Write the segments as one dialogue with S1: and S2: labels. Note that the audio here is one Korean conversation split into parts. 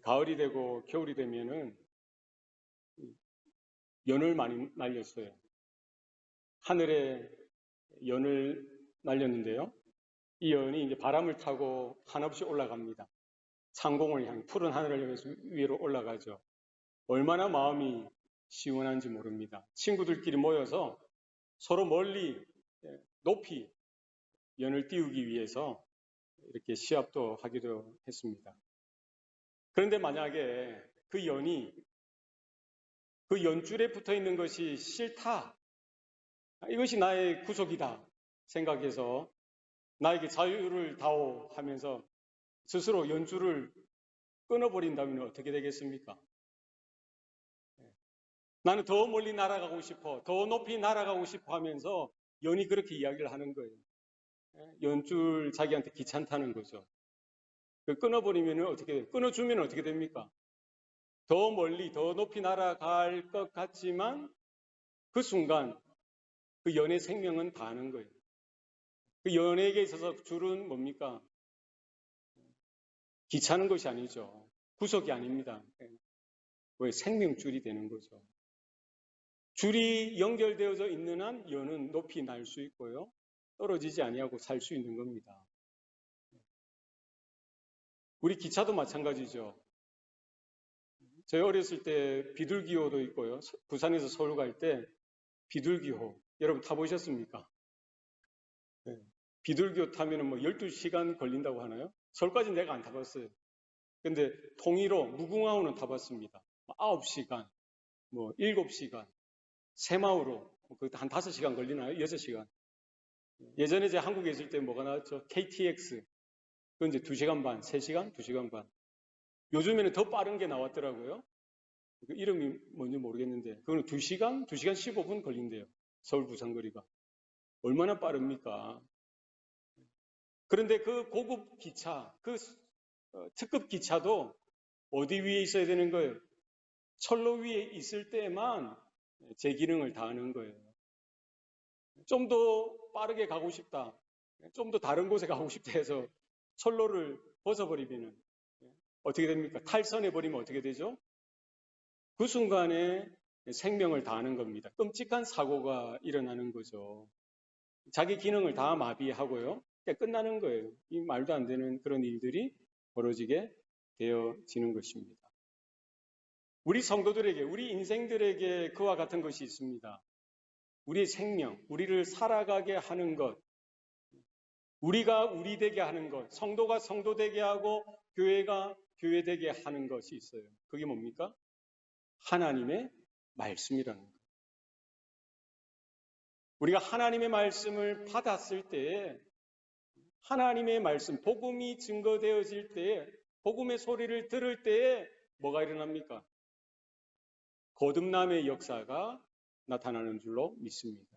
S1: 가을이 되고 겨울이 되면은 연을 많이 날렸어요. 하늘에 연을 날렸는데요. 이 연이 이제 바람을 타고 한없이 올라갑니다. 상공을 향해 푸른 하늘을 향해서 위로 올라가죠. 얼마나 마음이 시원한지 모릅니다. 친구들끼리 모여서 서로 멀리 높이 연을 띄우기 위해서 이렇게 시합도 하기도 했습니다. 그런데 만약에 그 연이 그 연줄에 붙어 있는 것이 싫다, 이것이 나의 구속이다 생각해서 나에게 자유를 다오 하면서 스스로 연줄을 끊어버린다면 어떻게 되겠습니까? 나는 더 멀리 날아가고 싶어, 더 높이 날아가고 싶어 하면서 연이 그렇게 이야기를 하는 거예요. 연줄 자기한테 귀찮다는 거죠. 끊어버리면 어떻게, 끊어주면 어떻게 됩니까? 더 멀리, 더 높이 날아갈 것 같지만 그 순간 그 연의 생명은 다하는 거예요. 그 연에게 있어서 줄은 뭡니까? 귀찮은 것이 아니죠. 구속이 아닙니다. 왜? 생명줄이 되는 거죠. 줄이 연결되어져 있는 한 연은 높이 날 수 있고요. 떨어지지 아니하고 살 수 있는 겁니다. 우리 기차도 마찬가지죠. 저희 어렸을 때 비둘기호도 있고요. 부산에서 서울 갈 때 비둘기호 여러분 타보셨습니까? 네. 비둘기호 타면 뭐 12시간 걸린다고 하나요? 서울까지 내가 안 타봤어요. 근데 통일호, 무궁화호는 타봤습니다. 9시간, 뭐 7시간, 새마을호 한 5시간 걸리나요? 6시간. 예전에 제가 한국에 있을 때 뭐가 나왔죠? KTX. 그건 이제 2시간 반, 3시간, 2시간 반. 요즘에는 더 빠른 게 나왔더라고요. 그 이름이 뭔지 모르겠는데 그거는 2시간, 2시간 15분 걸린대요. 서울 부산 거리가. 얼마나 빠릅니까? 그런데 그 고급 기차, 그 특급 기차도 어디 위에 있어야 되는 거예요? 철로 위에 있을 때만 제 기능을 다하는 거예요. 좀 더 빠르게 가고 싶다, 좀 더 다른 곳에 가고 싶다 해서 철로를 벗어버리면 어떻게 됩니까? 탈선해버리면 어떻게 되죠? 그 순간에 생명을 다하는 겁니다. 끔찍한 사고가 일어나는 거죠. 자기 기능을 다 마비하고요. 끝나는 거예요. 이 말도 안 되는 그런 일들이 벌어지게 되어지는 것입니다. 우리 성도들에게, 우리 인생들에게 그와 같은 것이 있습니다. 우리의 생명, 우리를 살아가게 하는 것, 우리가 우리 되게 하는 것, 성도가 성도 되게 하고 교회가 교회 되게 하는 것이 있어요. 그게 뭡니까? 하나님의 말씀이라는 거예요. 우리가 하나님의 말씀을 받았을 때에 하나님의 말씀, 복음이 증거되어질 때에 복음의 소리를 들을 때에 뭐가 일어납니까? 거듭남의 역사가 나타나는 줄로 믿습니다.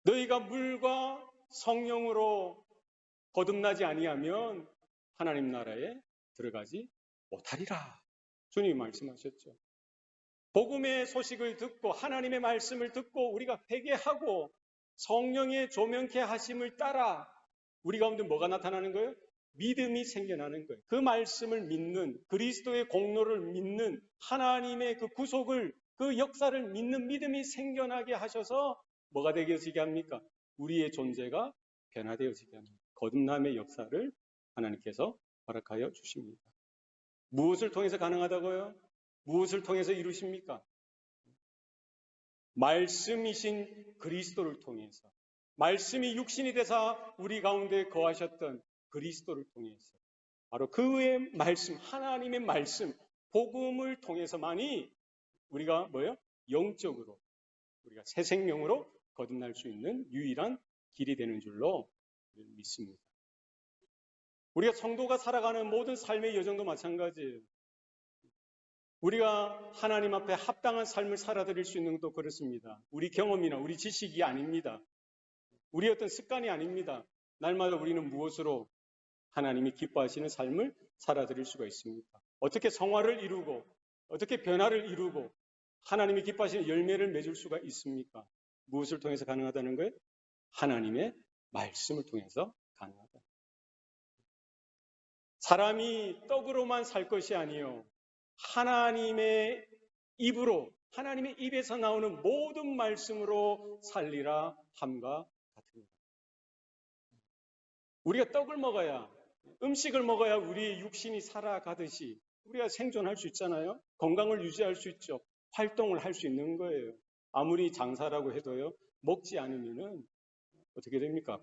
S1: 너희가 물과 성령으로 거듭나지 아니하면 하나님 나라에 들어가지 못하리라. 주님이 말씀하셨죠. 복음의 소식을 듣고 하나님의 말씀을 듣고 우리가 회개하고 성령의 조명케 하심을 따라 우리 가운데 뭐가 나타나는 거예요? 믿음이 생겨나는 거예요. 그 말씀을 믿는, 그리스도의 공로를 믿는, 하나님의 그 구속을, 그 역사를 믿는 믿음이 생겨나게 하셔서 뭐가 되어지게 합니까? 우리의 존재가 변화되어지게 합니다. 거듭남의 역사를 하나님께서 허락하여 주십니다. 무엇을 통해서 가능하다고요? 무엇을 통해서 이루십니까? 말씀이신 그리스도를 통해서, 말씀이 육신이 되사 우리 가운데 거하셨던 그리스도를 통해서, 바로 그의 말씀, 하나님의 말씀, 복음을 통해서만이 우리가 뭐예요? 영적으로, 우리가 새 생명으로 거듭날 수 있는 유일한 길이 되는 줄로 믿습니다. 우리가 성도가 살아가는 모든 삶의 여정도 마찬가지예요. 우리가 하나님 앞에 합당한 삶을 살아드릴 수 있는 것도 그렇습니다. 우리 경험이나 우리 지식이 아닙니다. 우리 어떤 습관이 아닙니다. 날마다 우리는 무엇으로 하나님이 기뻐하시는 삶을 살아드릴 수가 있습니까? 어떻게 성화를 이루고 어떻게 변화를 이루고 하나님이 기뻐하시는 열매를 맺을 수가 있습니까? 무엇을 통해서 가능하다는 거예요? 하나님의 말씀을 통해서 가능하다. 사람이 떡으로만 살 것이 아니요 하나님의 입으로, 하나님의 입에서 나오는 모든 말씀으로 살리라 함과 같습니다. 우리가 떡을 먹어야, 음식을 먹어야 우리의 육신이 살아가듯이 우리가 생존할 수 있잖아요. 건강을 유지할 수 있죠. 활동을 할 수 있는 거예요. 아무리 장사라고 해도요, 먹지 않으면은 어떻게 됩니까?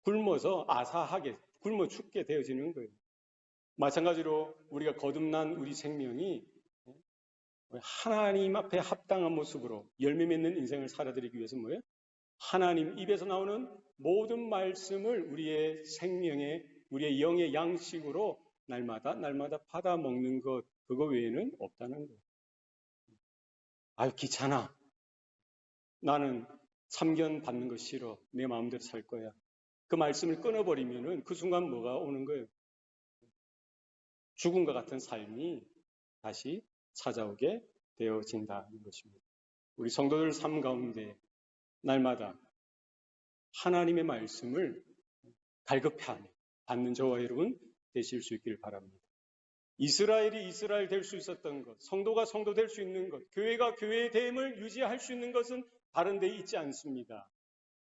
S1: 굶어서 아사하게, 굶어 죽게 되어지는 거예요. 마찬가지로 우리가 거듭난 우리 생명이 하나님 앞에 합당한 모습으로 열매 맺는 인생을 살아드리기 위해서 뭐예요? 하나님 입에서 나오는 모든 말씀을 우리의 생명의, 우리의 영의 양식으로 날마다 받아 먹는 것, 그거 외에는 없다는 거예요. 아유, 귀찮아. 나는 참견 받는 거 싫어. 내 마음대로 살 거야. 그 말씀을 끊어버리면은 그 순간 뭐가 오는 거예요? 죽음과 같은 삶이 다시 찾아오게 되어진다는 것입니다. 우리 성도들 삶 가운데 날마다 하나님의 말씀을 갈급해하며 받는 저와 여러분 되실 수 있기를 바랍니다. 이스라엘이 이스라엘 될 수 있었던 것, 성도가 성도 될 수 있는 것, 교회가 교회의 됨을 유지할 수 있는 것은 다른 데 있지 않습니다.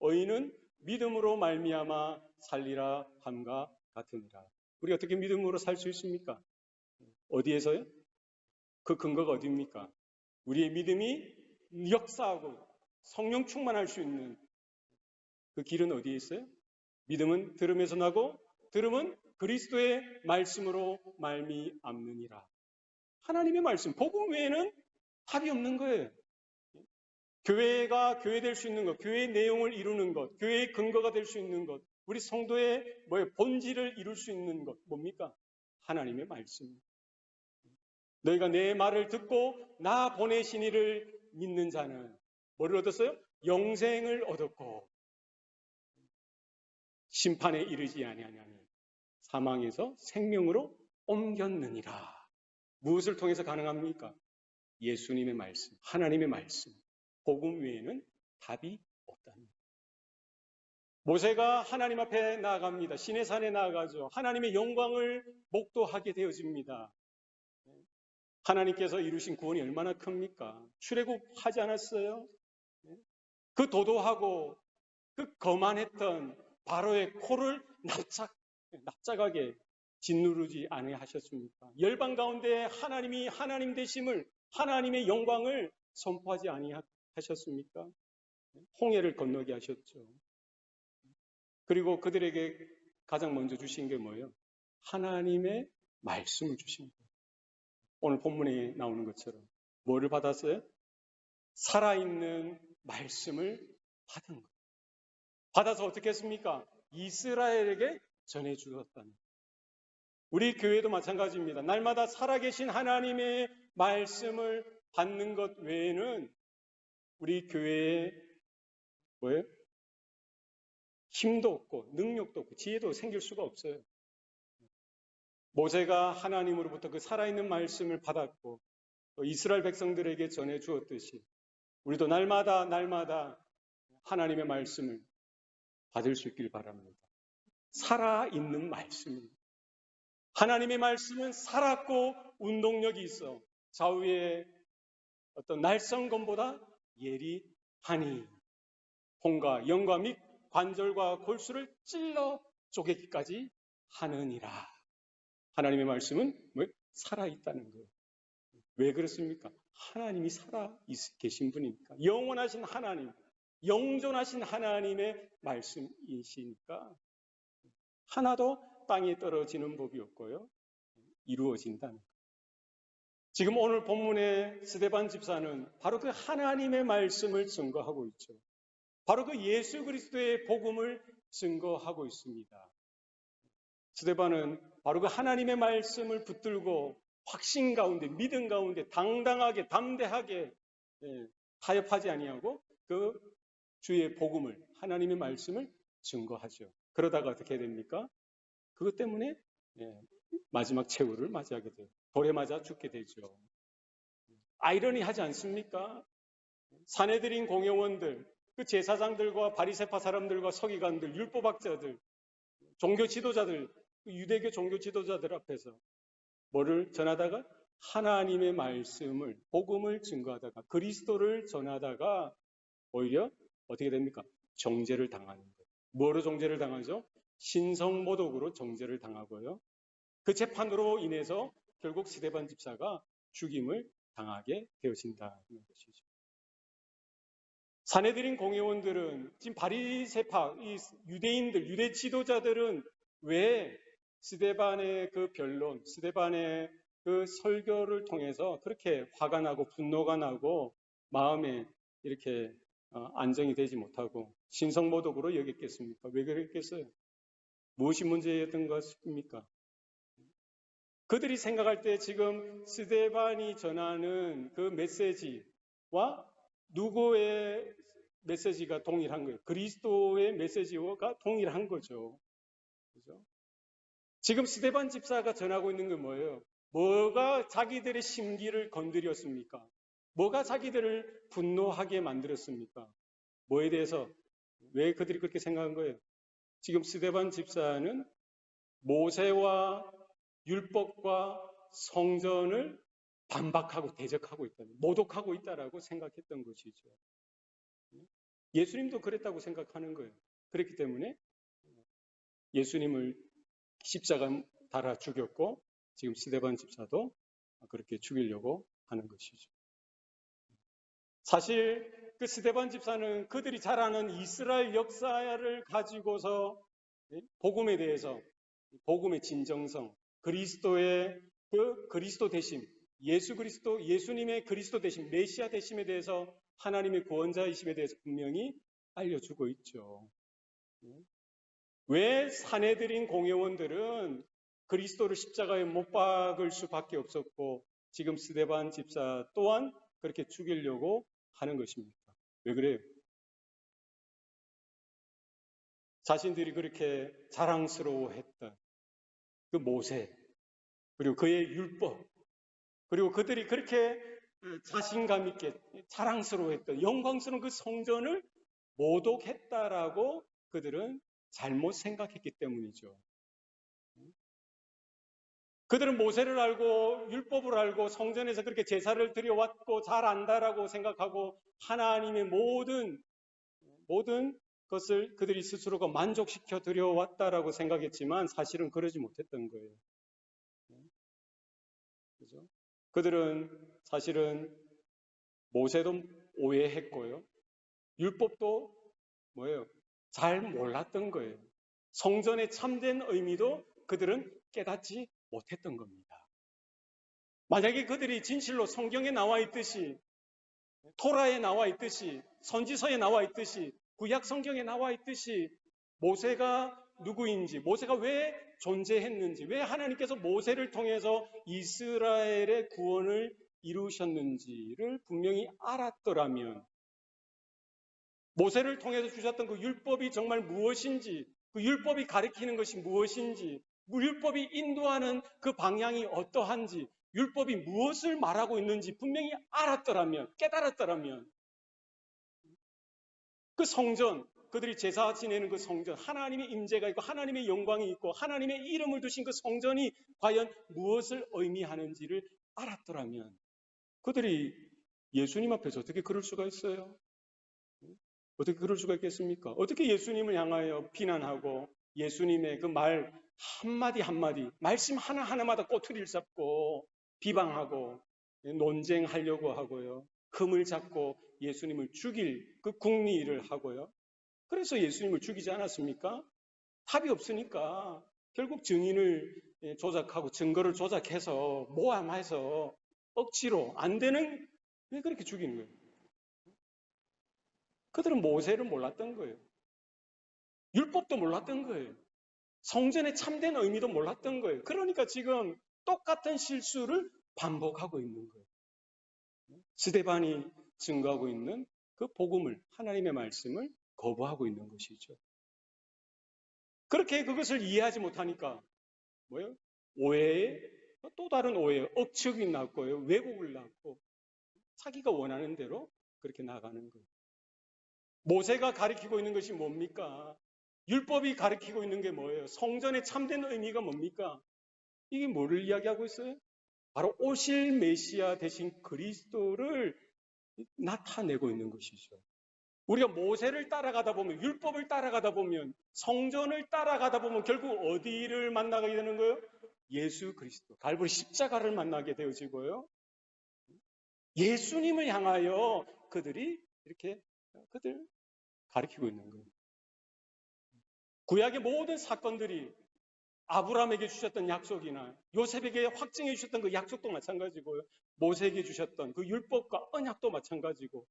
S1: 의인은 믿음으로 말미암아 살리라 함과 같으니라. 우리 어떻게 믿음으로 살 수 있습니까? 어디에서요? 그 근거가 어디입니까? 우리의 믿음이 역사하고 성령 충만할 수 있는 그 길은 어디에 있어요? 믿음은 들음에서 나고 들음은 그리스도의 말씀으로 말미암느니라. 하나님의 말씀, 복음 외에는 답이 없는 거예요. 교회가 교회 될 수 있는 것, 교회의 내용을 이루는 것, 교회의 근거가 될 수 있는 것, 우리 성도의 본질을 이룰 수 있는 것, 뭡니까? 하나님의 말씀. 너희가 내 말을 듣고 나 보내신 이를 믿는 자는 뭐를 얻었어요? 영생을 얻었고 심판에 이르지 아니하니 사망에서 생명으로 옮겼느니라. 무엇을 통해서 가능합니까? 예수님의 말씀, 하나님의 말씀, 복음 외에는 답이 없다는 거예요. 모세가 하나님 앞에 나아갑니다. 시내산에 나아가죠. 하나님의 영광을 목도하게 되어집니다. 하나님께서 이루신 구원이 얼마나 큽니까? 출애굽하지 않았어요? 그 도도하고 그 거만했던 바로의 코를 납작하게 짓누르지 아니하셨습니까? 열방 가운데 하나님이 하나님 되심을, 하나님의 영광을 선포하지 아니하셨습니까? 홍해를 건너게 하셨죠. 그리고 그들에게 가장 먼저 주신 게 뭐예요? 하나님의 말씀을 주신 거예요. 오늘 본문에 나오는 것처럼 뭐를 받았어요? 살아있는 말씀을 받은 거예요. 받아서 어떻게 했습니까? 이스라엘에게 전해주었다는 거예요. 우리 교회도 마찬가지입니다. 날마다 살아계신 하나님의 말씀을 받는 것 외에는 우리 교회에 뭐예요? 힘도 없고 능력도 없고 지혜도 생길 수가 없어요. 모세가 하나님으로부터 그 살아있는 말씀을 받았고 이스라엘 백성들에게 전해주었듯이 우리도 날마다 하나님의 말씀을 받을 수 있길 바랍니다. 살아있는 말씀입니다. 하나님의 말씀은 살았고 운동력이 있어 좌우의 어떤 날성검보다 예리하니 혼과 영과 및 관절과 골수를 찔러 쪼개기까지 하느니라. 하나님의 말씀은 살아있다는 거예요. 왜 그렇습니까? 하나님이 살아 계신 분이니까. 영원하신 하나님, 영존하신 하나님의 말씀이시니까 하나도 땅에 떨어지는 법이 없고요. 이루어진다는 거예요. 지금 오늘 본문의 스데반 집사는 바로 그 하나님의 말씀을 증거하고 있죠. 바로 그 예수 그리스도의 복음을 증거하고 있습니다. 스데반은 바로 그 하나님의 말씀을 붙들고 확신 가운데, 믿음 가운데 당당하게, 담대하게 타협하지 아니하고 그 주의 복음을, 하나님의 말씀을 증거하죠. 그러다가 어떻게 됩니까? 그것 때문에 마지막 최후를 맞이하게 돼요. 돌에 맞아 죽게 되죠. 아이러니하지 않습니까? 사내들인 공회원들, 그 제사장들과 바리새파 사람들과 서기관들, 율법학자들, 종교 지도자들 그 유대교 종교 지도자들 앞에서 뭐를 전하다가 하나님의 말씀을, 복음을 증거하다가 그리스도를 전하다가 오히려 어떻게 됩니까? 정죄를 당하는 거예요. 뭐로 정죄를 당하죠? 신성모독으로 정죄를 당하고요. 그 재판으로 인해서 결국 스데반 집사가 죽임을 당하게 되어진다는 것이죠. 사내들인 공회원들은 지금 바리새파, 이 유대인들, 유대 지도자들은 왜 스데반의 그 변론, 스데반의 그 설교를 통해서 그렇게 화가 나고 분노가 나고 마음에 이렇게 안정이 되지 못하고 신성모독으로 여겼겠습니까? 왜 그랬겠어요? 무엇이 문제였던 것입니까? 그들이 생각할 때 지금 스데반이 전하는 그 메시지와 누구의 메시지가 동일한 거예요? 그리스도의 메시지가 동일한 거죠. 그죠? 지금 스데반 집사가 전하고 있는 게 뭐예요? 뭐가 자기들의 심기를 건드렸습니까? 뭐가 자기들을 분노하게 만들었습니까? 뭐에 대해서? 왜 그들이 그렇게 생각한 거예요? 지금 스데반 집사는 모세와 율법과 성전을 반박하고 대적하고 있다, 모독하고 있다라고 생각했던 것이죠. 예수님도 그랬다고 생각하는 거예요. 그렇기 때문에 예수님을 십자가 달아 죽였고 지금 스데반 집사도 그렇게 죽이려고 하는 것이죠. 사실 그 스데반 집사는 그들이 잘 아는 이스라엘 역사를 가지고서 복음에 대해서, 복음의 진정성, 그리스도의 그 그리스도 되심, 예수 그리스도, 예수님의 그리스도 되심, 메시아 되심에 대해서, 하나님의 구원자이심에 대해서 분명히 알려주고 있죠. 왜 사내들인 공회원들은 그리스도를 십자가에 못 박을 수밖에 없었고 지금 스데반 집사 또한 그렇게 죽이려고 하는 것입니까? 왜 그래요? 자신들이 그렇게 자랑스러워했던 그 모세, 그리고 그의 율법, 그리고 그들이 그렇게 자신감 있게 자랑스러워했던 영광스러운 그 성전을 모독했다라고 그들은 잘못 생각했기 때문이죠. 그들은 모세를 알고 율법을 알고 성전에서 그렇게 제사를 드려왔고 잘 안다라고 생각하고 하나님의 모든 것을 그들이 스스로가 만족시켜 드려왔다라고 생각했지만 사실은 그러지 못했던 거예요. 그죠? 그들은 사실은 모세도 오해했고요. 율법도 뭐예요? 잘 몰랐던 거예요. 성전의 참된 의미도 그들은 깨닫지 못했던 겁니다. 만약에 그들이 진실로 성경에 나와 있듯이, 토라에 나와 있듯이, 선지서에 나와 있듯이, 구약 성경에 나와 있듯이 모세가 누구인지, 모세가 왜 존재했는지, 왜 하나님께서 모세를 통해서 이스라엘의 구원을 이루셨는지를 분명히 알았더라면, 모세를 통해서 주셨던 그 율법이 정말 무엇인지, 그 율법이 가리키는 것이 무엇인지, 율법이 인도하는 그 방향이 어떠한지, 율법이 무엇을 말하고 있는지 분명히 알았더라면, 깨달았더라면, 그 성전, 그들이 제사 지내는 그 성전, 하나님의 임재가 있고 하나님의 영광이 있고 하나님의 이름을 두신 그 성전이 과연 무엇을 의미하는지를 알았더라면 그들이 예수님 앞에서 어떻게 그럴 수가 있어요? 어떻게 그럴 수가 있겠습니까? 어떻게 예수님을 향하여 비난하고 예수님의 그 말 한마디 한마디, 말씀 하나하나마다 꼬투리를 잡고 비방하고 논쟁하려고 하고요. 흠을 잡고 예수님을 죽일 그 궁리를 하고요. 그래서 예수님을 죽이지 않았습니까? 답이 없으니까 결국 증인을 조작하고 증거를 조작해서 모함해서 억지로 안 되는, 왜 그렇게 죽이는 거예요? 그들은 모세를 몰랐던 거예요. 율법도 몰랐던 거예요. 성전의 참된 의미도 몰랐던 거예요. 그러니까 지금 똑같은 실수를 반복하고 있는 거예요. 스데반이 증거하고 있는 그 복음을, 하나님의 말씀을 거부하고 있는 것이죠. 그렇게 그것을 이해하지 못하니까 뭐예요? 오해에 또 다른 오해, 억측이 났고요. 왜곡을 낳고 자기가 원하는 대로 그렇게 나가는 거예요. 모세가 가리키고 있는 것이 뭡니까? 율법이 가리키고 있는 게 뭐예요? 성전의 참된 의미가 뭡니까? 이게 뭐를 이야기하고 있어요? 바로 오실 메시아 대신 그리스도를 나타내고 있는 것이죠. 우리가 모세를 따라가다 보면, 율법을 따라가다 보면, 성전을 따라가다 보면 결국 어디를 만나게 되는 거예요? 예수 그리스도, 갈보리 십자가를 만나게 되어지고요. 예수님을 향하여 그들이 이렇게 그들 가리키고 있는 거예요. 구약의 모든 사건들이 아브라함에게 주셨던 약속이나 요셉에게 확증해 주셨던 그 약속도 마찬가지고요. 모세에게 주셨던 그 율법과 언약도 마찬가지고,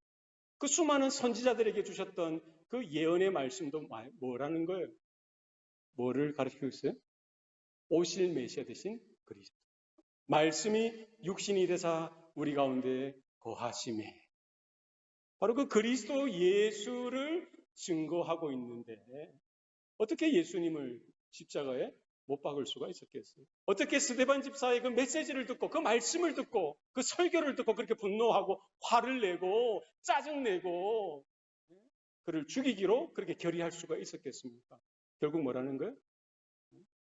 S1: 그 수많은 선지자들에게 주셨던 그 예언의 말씀도 뭐라는 거예요? 뭐를 가르치고 있어요? 오실 메시아 되신 그리스도. 말씀이 육신이 되사 우리 가운데 거하심에, 바로 그 그리스도 예수를 증거하고 있는데 어떻게 예수님을 십자가에 못 박을 수가 있었겠어요? 어떻게 스데반 집사의 그 메시지를 듣고 그 말씀을 듣고 그 설교를 듣고 그렇게 분노하고 화를 내고 짜증내고 그를 죽이기로 그렇게 결의할 수가 있었겠습니까? 결국 뭐라는 거예요?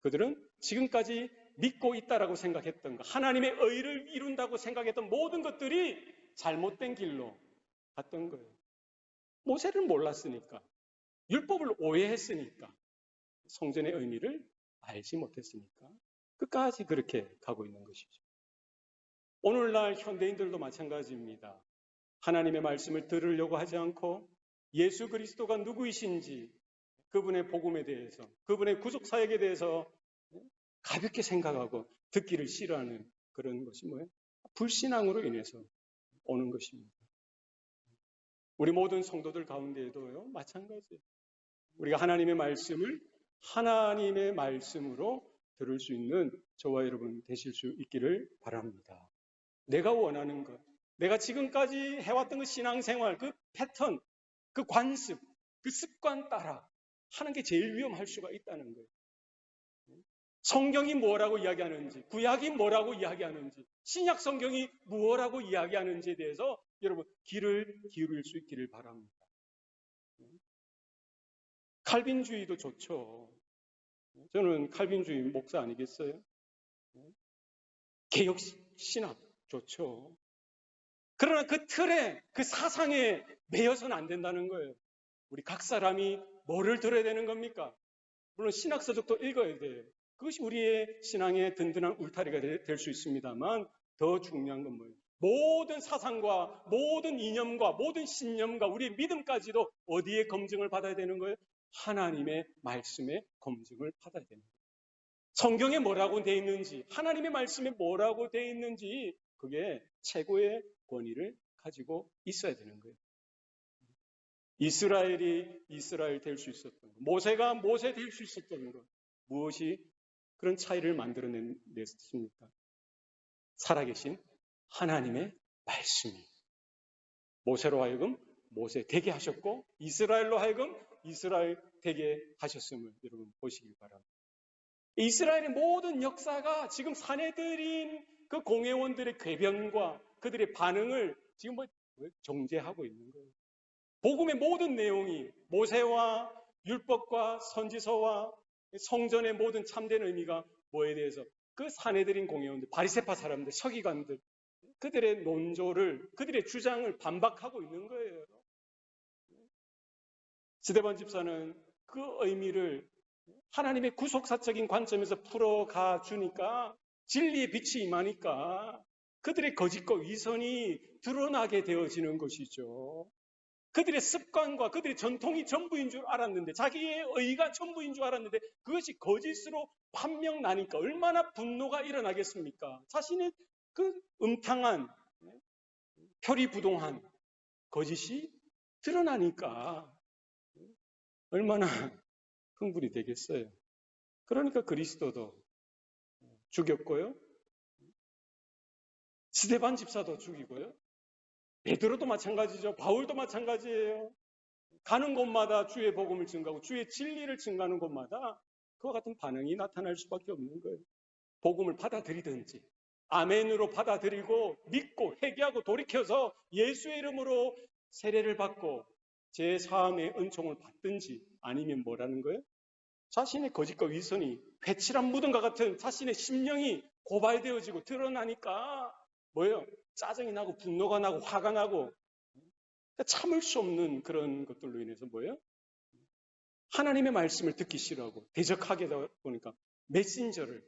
S1: 그들은 지금까지 믿고 있다라고 생각했던 것, 하나님의 의를 이룬다고 생각했던 모든 것들이 잘못된 길로 갔던 거예요. 모세를 몰랐으니까, 율법을 오해했으니까, 성전의 의미를 알지 못했으니까 끝까지 그렇게 가고 있는 것이죠. 오늘날 현대인들도 마찬가지입니다. 하나님의 말씀을 들으려고 하지 않고 예수 그리스도가 누구이신지, 그분의 복음에 대해서, 그분의 구속 사역에 대해서 가볍게 생각하고 듣기를 싫어하는 그런 것이 뭐예요? 불신앙으로 인해서 오는 것입니다. 우리 모든 성도들 가운데에도요, 마찬가지예요. 우리가 하나님의 말씀을 하나님의 말씀으로 들을 수 있는 저와 여러분 되실 수 있기를 바랍니다. 내가 원하는 것, 내가 지금까지 해왔던 그 신앙생활, 그 패턴, 그 관습, 그 습관 따라 하는 게 제일 위험할 수가 있다는 거예요. 성경이 뭐라고 이야기하는지, 구약이 뭐라고 이야기하는지, 신약 성경이 무엇라고 이야기하는지에 대해서 여러분 귀를 기울일 수 있기를 바랍니다. 칼빈주의도 좋죠. 저는 칼빈주의 목사 아니겠어요? 개혁 신학 좋죠. 그러나 그 틀에, 그 사상에 매여서는 안 된다는 거예요. 우리 각 사람이 뭐를 들어야 되는 겁니까? 물론 신학서적도 읽어야 돼요. 그것이 우리의 신앙의 든든한 울타리가 될 수 있습니다만 더 중요한 건 뭐예요? 모든 사상과 모든 이념과 모든 신념과 우리의 믿음까지도 어디에 검증을 받아야 되는 거예요? 하나님의 말씀에 검증을 받아야 되는 거예요. 성경에 뭐라고 되어 있는지, 하나님의 말씀에 뭐라고 되어 있는지, 그게 최고의 권위를 가지고 있어야 되는 거예요. 이스라엘이 이스라엘 될 수 있었던 것, 모세가 모세 될 수 있었던 것, 무엇이 그런 차이를 만들어냈습니까? 살아계신 하나님의 말씀이 모세로 하여금 모세 되게 하셨고, 이스라엘로 하여금 이스라엘 되게 하셨음을 여러분 보시길 바랍니다. 이스라엘의 모든 역사가 지금 사내들인 그 공회원들의 궤변과 그들의 반응을 지금 정죄하고 있는 거예요. 복음의 모든 내용이 모세와 율법과 선지서와 성전의 모든 참된 의미가 뭐에 대해서 그 사내들인 공회원들, 바리새파 사람들, 서기관들, 그들의 논조를, 그들의 주장을 반박하고 있는 거예요. 스데반 집사는 그 의미를 하나님의 구속사적인 관점에서 풀어가 주니까, 진리의 빛이 임하니까 그들의 거짓과 위선이 드러나게 되어지는 것이죠. 그들의 습관과 그들의 전통이 전부인 줄 알았는데, 자기의 의가 전부인 줄 알았는데 그것이 거짓으로 판명나니까 얼마나 분노가 일어나겠습니까? 자신의 그 음탕한, 표리부동한 거짓이 드러나니까 얼마나 흥분이 되겠어요. 그러니까 그리스도도 죽였고요, 스데반 집사도 죽이고요, 베드로도 마찬가지죠. 바울도 마찬가지예요. 가는 곳마다 주의 복음을 증가하고 주의 진리를 증가하는 곳마다 그와 같은 반응이 나타날 수밖에 없는 거예요. 복음을 받아들이든지 아멘으로 받아들이고 믿고 회개하고 돌이켜서 예수의 이름으로 세례를 받고 제 사함의 은총을 받든지 아니면 뭐라는 거예요? 자신의 거짓과 위선이 회칠한 무덤과 같은 자신의 심령이 고발되어지고 드러나니까 뭐예요? 짜증이 나고 분노가 나고 화가 나고 참을 수 없는 그런 것들로 인해서 뭐예요? 하나님의 말씀을 듣기 싫어하고 대적하게 되다 보니까 메신저를,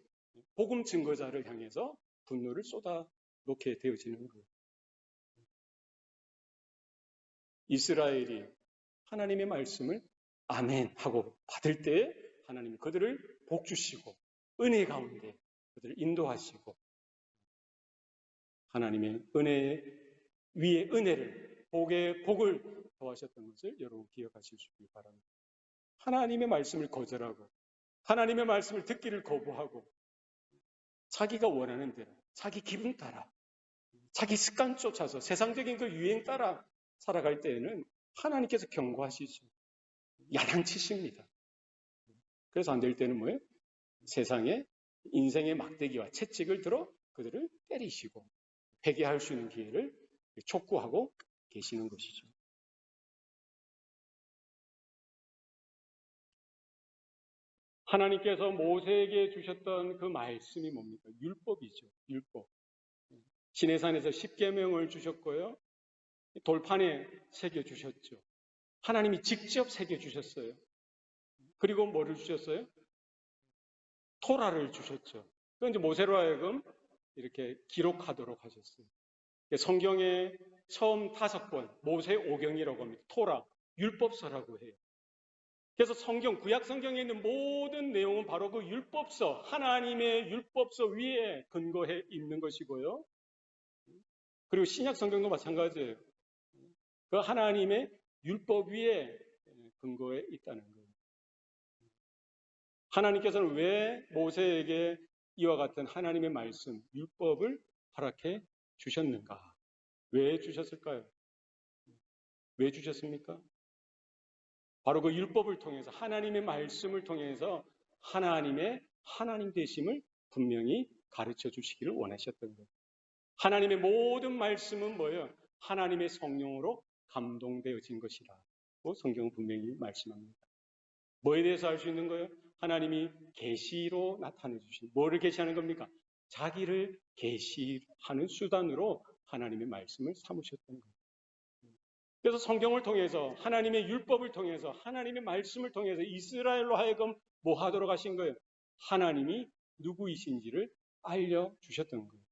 S1: 복음 증거자를 향해서 분노를 쏟아놓게 되어지는 거예요. 이스라엘이 하나님의 말씀을 아멘 하고 받을 때 하나님이 그들을 복 주시고 은혜 가운데 그들을 인도하시고 하나님의 은혜 위에 은혜를 복에 복을 더하셨던 것을 여러분 기억하실 수 있길 바랍니다. 하나님의 말씀을 거절하고 하나님의 말씀을 듣기를 거부하고 자기가 원하는 대로 자기 기분 따라 자기 습관 쫓아서 세상적인 그 유행 따라 살아갈 때에는 하나님께서 경고하시죠. 야단치십니다. 그래서 안 될 때는 뭐예요? 세상에 인생의 막대기와 채찍을 들어 그들을 때리시고 회개할 수 있는 기회를 촉구하고 계시는 것이죠. 하나님께서 모세에게 주셨던 그 말씀이 뭡니까? 율법이죠. 율법. 시내산에서 십계명을 주셨고요. 돌판에 새겨주셨죠. 하나님이 직접 새겨주셨어요. 그리고 뭐를 주셨어요? 토라를 주셨죠. 그 이제 모세로 하여금 이렇게 기록하도록 하셨어요. 성경의 처음 5권, 모세오경이라고 합니다. 토라, 율법서라고 해요. 그래서 성경, 구약 성경에 있는 모든 내용은 바로 그 율법서, 하나님의 율법서 위에 근거해 있는 것이고요. 그리고 신약 성경도 마찬가지예요. 그 하나님의 율법 위에 근거해 있다는 거예요. 하나님께서는 왜 모세에게 이와 같은 하나님의 말씀, 율법을 허락해 주셨는가? 왜 주셨을까요? 왜 주셨습니까? 바로 그 율법을 통해서 하나님의 말씀을 통해서 하나님의 하나님 되심을 분명히 가르쳐 주시기를 원하셨던 거예요. 하나님의 모든 말씀은 뭐예요? 하나님의 성령으로 감동되어진 것이라고 성경은 분명히 말씀합니다. 뭐에 대해서 알 수 있는 거예요? 하나님이 계시로 나타내 주신, 뭐를 계시하는 겁니까? 자기를 계시하는 수단으로 하나님의 말씀을 삼으셨던 거예요. 그래서 성경을 통해서 하나님의 율법을 통해서 하나님의 말씀을 통해서 이스라엘로 하여금 뭐 하도록 하신 거예요? 하나님이 누구이신지를 알려주셨던 거예요.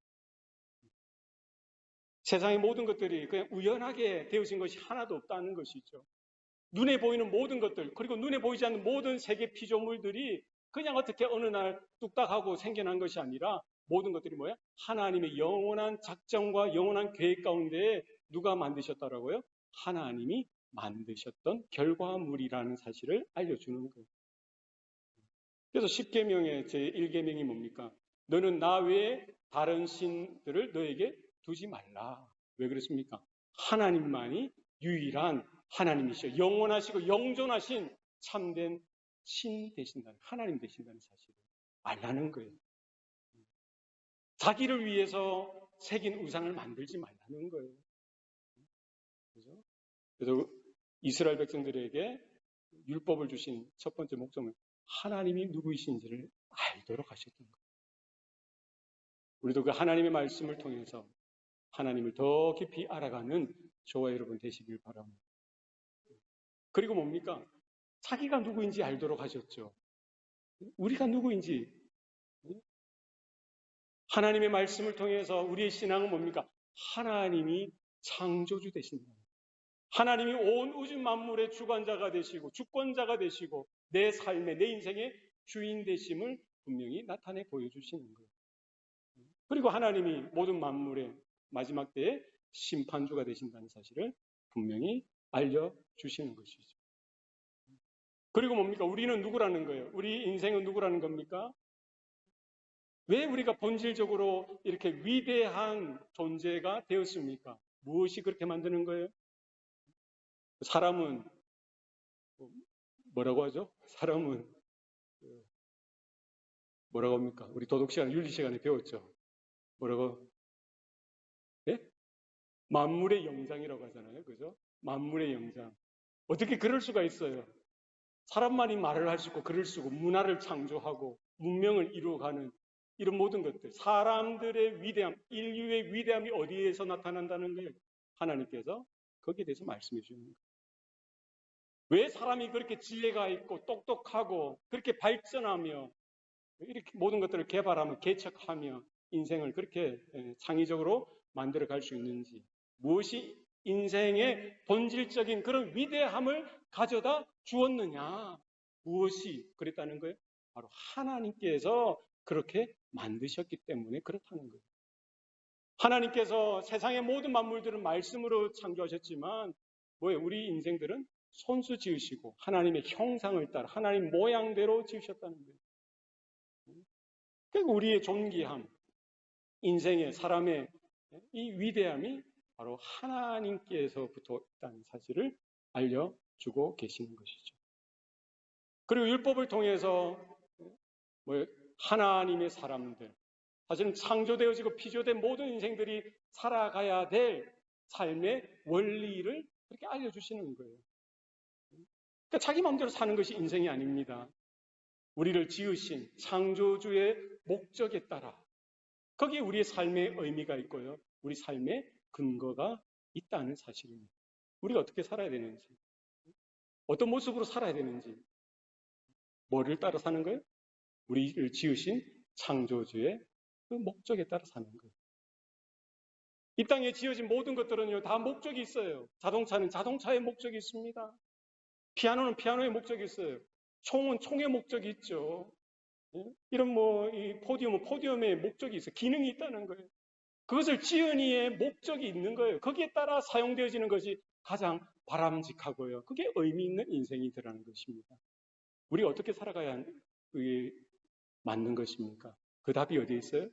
S1: 세상의 모든 것들이 그냥 우연하게 되어진 것이 하나도 없다는 것이죠. 눈에 보이는 모든 것들, 그리고 눈에 보이지 않는 모든 세계 피조물들이 그냥 어떻게 어느 날 뚝딱하고 생겨난 것이 아니라 모든 것들이 뭐야? 하나님의 영원한 작정과 영원한 계획 가운데 누가 만드셨다라고요? 하나님이 만드셨던 결과물이라는 사실을 알려주는 거예요. 그래서 10계명의 제1계명이 뭡니까? 너는 나 외에 다른 신들을 너에게 두지 말라. 왜 그렇습니까? 하나님만이 유일한 하나님이시여 영원하시고 영존하신 참된 신 되신다는, 하나님 되신다는 사실을 알라는 거예요. 자기를 위해서 새긴 우상을 만들지 말라는 거예요. 그죠? 그래서 이스라엘 백성들에게 율법을 주신 첫 번째 목적은 하나님이 누구이신지를 알도록 하셨던 거예요. 우리도 그 하나님의 말씀을 통해서 하나님을 더 깊이 알아가는 저와 여러분 되시길 바랍니다. 그리고 뭡니까? 자기가 누구인지 알도록 하셨죠. 우리가 누구인지, 하나님의 말씀을 통해서 우리의 신앙은 뭡니까? 하나님이 창조주 되신다. 하나님이 온 우주 만물의 주관자가 되시고 주권자가 되시고 내 삶의, 내 인생의 주인 되심을 분명히 나타내 보여주시는 거예요. 그리고 하나님이 모든 만물의 마지막 때에 심판주가 되신다는 사실을 분명히 알려주시는 것이죠. 그리고 뭡니까? 우리는 누구라는 거예요? 우리 인생은 누구라는 겁니까? 왜 우리가 본질적으로 이렇게 위대한 존재가 되었습니까? 무엇이 그렇게 만드는 거예요? 사람은 뭐라고 하죠? 사람은 뭐라고 합니까? 우리 도덕 시간, 윤리 시간에 배웠죠? 뭐라고? 예? 만물의 영장이라고 하잖아요. 그죠? 만물의 영장. 어떻게 그럴 수가 있어요? 사람만이 말을 할 수 있고 글을 쓰고 문화를 창조하고 문명을 이루어가는 이런 모든 것들, 사람들의 위대함, 인류의 위대함이 어디에서 나타난다는 거예요? 하나님께서 거기에 대해서 말씀해 주는 거예요. 왜 사람이 그렇게 지혜가 있고 똑똑하고 그렇게 발전하며 이렇게 모든 것들을 개발하며 개척하며 인생을 그렇게 창의적으로 만들어 갈 수 있는지, 무엇이 인생의 본질적인 그런 위대함을 가져다 주었느냐, 무엇이 그랬다는 거예요? 바로 하나님께서 그렇게 만드셨기 때문에 그렇다는 거예요. 하나님께서 세상의 모든 만물들은 말씀으로 창조하셨지만 뭐예요? 우리 인생들은 손수 지으시고 하나님의 형상을 따라 하나님 모양대로 지으셨다는 거예요. 그러니까 우리의 존귀함, 인생의 사람의 이 위대함이 바로 하나님께서부터 있다는 사실을 알려주고 계시는 것이죠. 그리고 율법을 통해서 하나님의 사람들, 사실은 창조되어지고 피조된 모든 인생들이 살아가야 될 삶의 원리를 그렇게 알려주시는 거예요. 그러니까 자기 마음대로 사는 것이 인생이 아닙니다. 우리를 지으신 창조주의 목적에 따라 거기에 우리의 삶의 의미가 있고요. 우리 삶의 근거가 있다는 사실입니다. 우리가 어떻게 살아야 되는지, 어떤 모습으로 살아야 되는지, 뭐를 따라 사는 거예요? 우리를 지으신 창조주의 그 목적에 따라 사는 거예요. 이 땅에 지어진 모든 것들은요, 다 목적이 있어요. 자동차는 자동차의 목적이 있습니다. 피아노는 피아노의 목적이 있어요. 총은 총의 목적이 있죠. 이런 이 포디움은 포디움의 목적이 있어요. 기능이 있다는 거예요. 그것을 지은 이의 목적이 있는 거예요. 거기에 따라 사용되어지는 것이 가장 바람직하고요. 그게 의미 있는 인생이더라는 것입니다. 우리가 어떻게 살아가야 맞는 것입니까? 그 답이 어디에 있어요?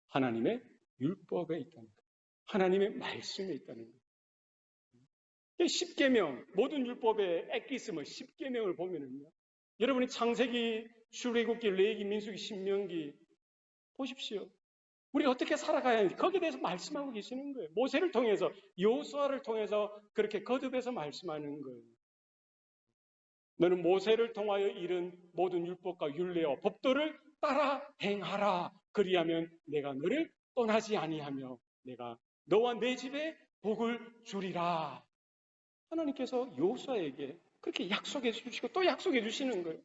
S1: 하나님의 율법에 있다는 거예요. 하나님의 말씀에 있다는 거예요. 10계명, 모든 율법의 엑기스머 10계명을 보면은요. 여러분이 창세기, 출애굽기, 레위기, 민수기, 신명기 보십시오. 우리가 어떻게 살아가야 하는지 거기에 대해서 말씀하고 계시는 거예요. 모세를 통해서, 여호수아를 통해서 그렇게 거듭해서 말씀하는 거예요. 너는 모세를 통하여 이른 모든 율법과 율례와 법도를 따라 행하라. 그리하면 내가 너를 떠나지 아니하며 내가 너와 내 집에 복을 주리라. 하나님께서 여호수아에게 그렇게 약속해 주시고 또 약속해 주시는 거예요.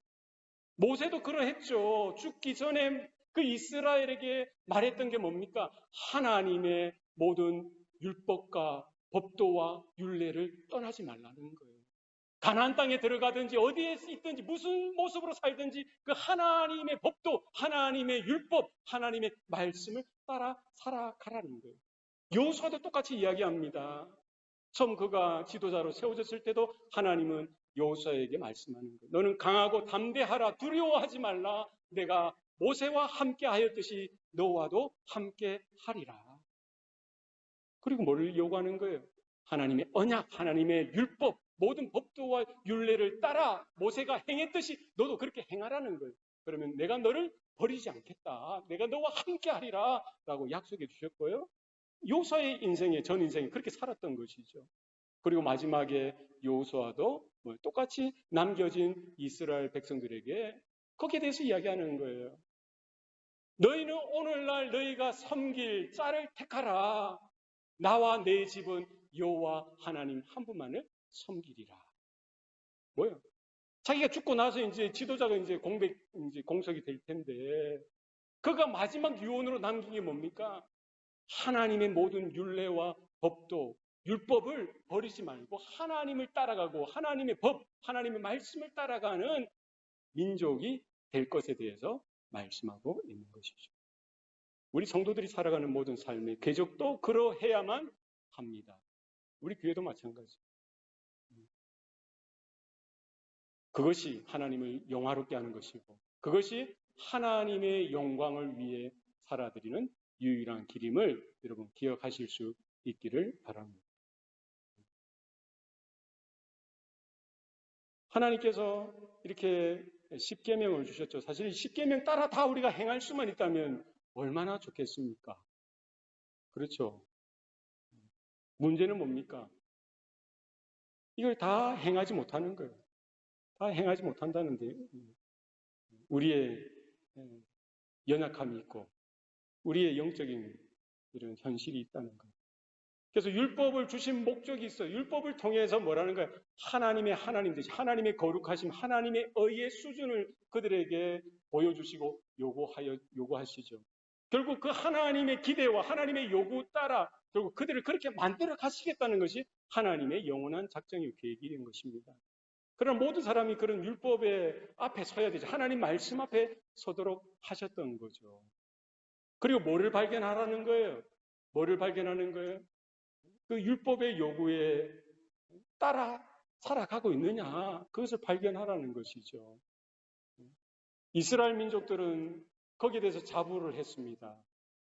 S1: 모세도 그러했죠. 죽기 전에 그 이스라엘에게 말했던 게 뭡니까? 하나님의 모든 율법과 법도와 율례를 떠나지 말라는 거예요. 가나안 땅에 들어가든지 어디에 있든지 무슨 모습으로 살든지 그 하나님의 법도, 하나님의 율법, 하나님의 말씀을 따라 살아가라는 거예요. 여호수아도 똑같이 이야기합니다. 처음 그가 지도자로 세워졌을 때도 하나님은 여호수아에게 말씀하는 거예요. 너는 강하고 담대하라. 두려워하지 말라. 내가 모세와 함께 하였듯이 너와도 함께 하리라. 그리고 뭐를 요구하는 거예요? 하나님의 언약, 하나님의 율법, 모든 법도와 율례를 따라 모세가 행했듯이 너도 그렇게 행하라는 거예요. 그러면 내가 너를 버리지 않겠다. 내가 너와 함께 하리라. 라고 약속해 주셨고요. 여호수아의 인생에, 전 인생에 그렇게 살았던 것이죠. 그리고 마지막에 여호수아도 똑같이 남겨진 이스라엘 백성들에게 거기에 대해서 이야기하는 거예요. 너희는 오늘날 너희가 섬길 자를 택하라. 나와 내 집은 여호와 하나님 한 분만을 섬기리라. 뭐예요? 자기가 죽고 나서 이제 지도자가 이제 공석이 될 텐데 그가 마지막 유언으로 남긴 게 뭡니까? 하나님의 모든 율례와 법도 율법을 버리지 말고 하나님을 따라가고 하나님의 법, 하나님의 말씀을 따라가는 민족이 될 것에 대해서 말씀하고 있는 것이죠. 우리 성도들이 살아가는 모든 삶의 궤적도 그러해야만 합니다. 우리 교회도 마찬가지죠. 그것이 하나님을 영화롭게 하는 것이고 그것이 하나님의 영광을 위해 살아드리는 유일한 길임을 여러분 기억하실 수 있기를 바랍니다. 하나님께서 이렇게 10계명을 주셨죠. 사실 10계명 따라 다 우리가 행할 수만 있다면 얼마나 좋겠습니까? 그렇죠. 문제는 뭡니까? 이걸 다 행하지 못하는 거예요. 다 행하지 못한다는데 우리의 연약함이 있고 우리의 영적인 이런 현실이 있다는 거예요. 그래서 율법을 주신 목적이 있어요. 율법을 통해서 뭐라는 거예요? 하나님의 하나님 되시 하나님의 거룩하심, 하나님의 의의 수준을 그들에게 보여주시고 요구하시죠. 결국 그 하나님의 기대와 하나님의 요구 따라 결국 그들을 그렇게 만들어 가시겠다는 것이 하나님의 영원한 작정의 계획인 것입니다. 그러나 모든 사람이 그런 율법의 앞에 서야 되죠. 하나님 말씀 앞에 서도록 하셨던 거죠. 그리고 뭐를 발견하라는 거예요? 뭐를 발견하는 거예요? 그 율법의 요구에 따라 살아가고 있느냐, 그것을 발견하라는 것이죠. 이스라엘 민족들은 거기에 대해서 자부를 했습니다.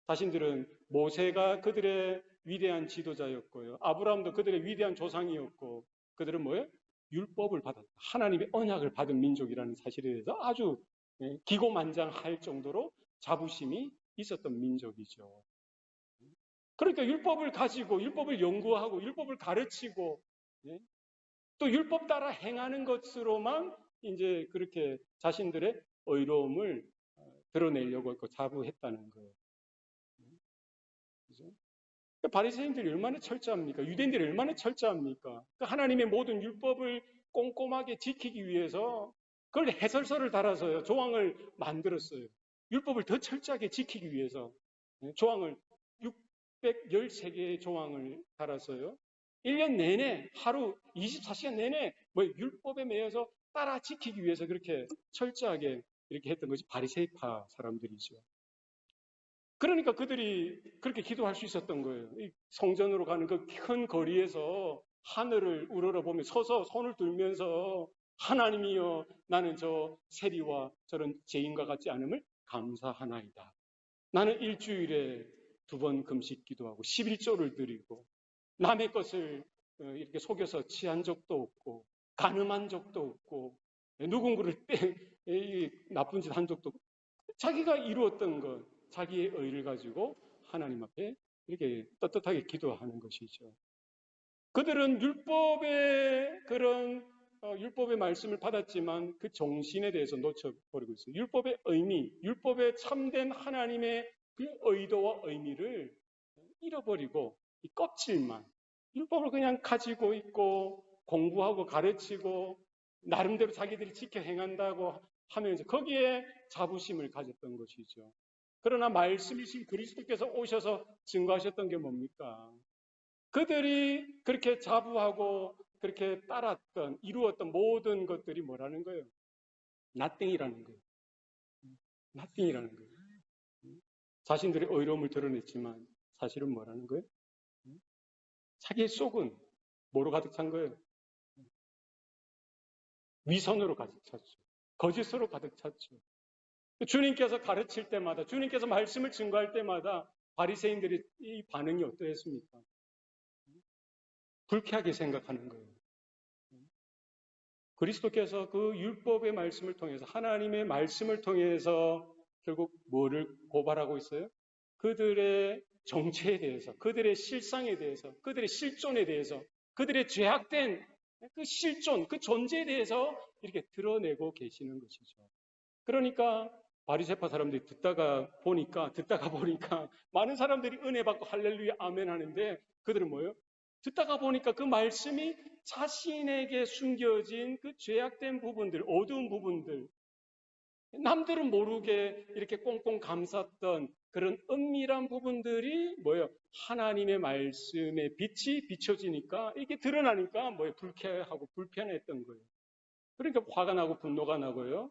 S1: 자신들은 모세가 그들의 위대한 지도자였고요. 아브라함도 그들의 위대한 조상이었고, 그들은 뭐예요? 율법을 받았다. 하나님의 언약을 받은 민족이라는 사실에 대해서 아주 기고만장할 정도로 자부심이 있었던 민족이죠. 그러니까 율법을 가지고 율법을 연구하고 율법을 가르치고 또 율법 따라 행하는 것으로만 이제 그렇게 자신들의 의로움을 드러내려고 했고 자부했다는 거예요. 그죠? 바리새인들이 얼마나 철저합니까? 유대인들이 얼마나 철저합니까? 하나님의 모든 율법을 꼼꼼하게 지키기 위해서 그걸 해설서를 달아서요. 조항을 만들었어요. 율법을 더 철저하게 지키기 위해서 조항을 613개의 조항을 달아서요. 1년 내내 하루 24시간 내내 뭐 율법에 매여서 따라 지키기 위해서 그렇게 철저하게 이렇게 했던 것이 바리새파 사람들이죠. 그러니까 그들이 그렇게 기도할 수 있었던 거예요. 성전으로 가는 그 큰 거리에서 하늘을 우러러보며 서서 손을 들면서 하나님이여 나는 저 세리와 저런 죄인과 같지 않음을 감사하나이다. 나는 일주일에 2번 금식 기도하고 11조를 드리고 남의 것을 이렇게 속여서 취한 적도 없고 간음한 적도 없고 누군가를 나쁜 짓 한 적도 없고 자기가 이루었던 것 자기의 의를 가지고 하나님 앞에 이렇게 떳떳하게 기도하는 것이죠. 그들은 율법의 그런 율법의 말씀을 받았지만 그 정신에 대해서 놓쳐버리고 있어요. 율법의 의미, 율법의 참된 하나님의 그 의도와 의미를 잃어버리고 이 껍질만 율법을 그냥 가지고 있고 공부하고 가르치고 나름대로 자기들이 지켜 행한다고 하면서 거기에 자부심을 가졌던 것이죠. 그러나 말씀이신 그리스도께서 오셔서 증거하셨던 게 뭡니까? 그들이 그렇게 자부하고 그렇게 따랐던 이루었던 모든 것들이 뭐라는 거예요? nothing이라는 거예요. nothing이라는 거예요. 자신들의 의로움을 드러냈지만 사실은 뭐라는 거예요? 자기의 속은 뭐로 가득 찬 거예요? 위선으로 가득 찼죠. 거짓으로 가득 찼죠. 주님께서 가르칠 때마다 주님께서 말씀을 증거할 때마다 바리새인들의 이 반응이 어떠했습니까? 불쾌하게 생각하는 거예요. 그리스도께서 그 율법의 말씀을 통해서 하나님의 말씀을 통해서 결국 뭐를 고발하고 있어요? 그들의 정체에 대해서, 그들의 실상에 대해서, 그들의 실존에 대해서, 그들의 죄악된 그 실존, 그 존재에 대해서 이렇게 드러내고 계시는 것이죠. 그러니까 바리새파 사람들이 듣다가 보니까 많은 사람들이 은혜 받고 할렐루야 아멘 하는데 그들은 뭐예요? 듣다가 보니까 그 말씀이 자신에게 숨겨진 그 죄악된 부분들, 어두운 부분들, 남들은 모르게 이렇게 꽁꽁 감쌌던 그런 은밀한 부분들이 뭐예요? 하나님의 말씀의 빛이 비춰지니까 이게 드러나니까 뭐예요? 불쾌하고 불편했던 거예요. 그러니까 화가 나고 분노가 나고요.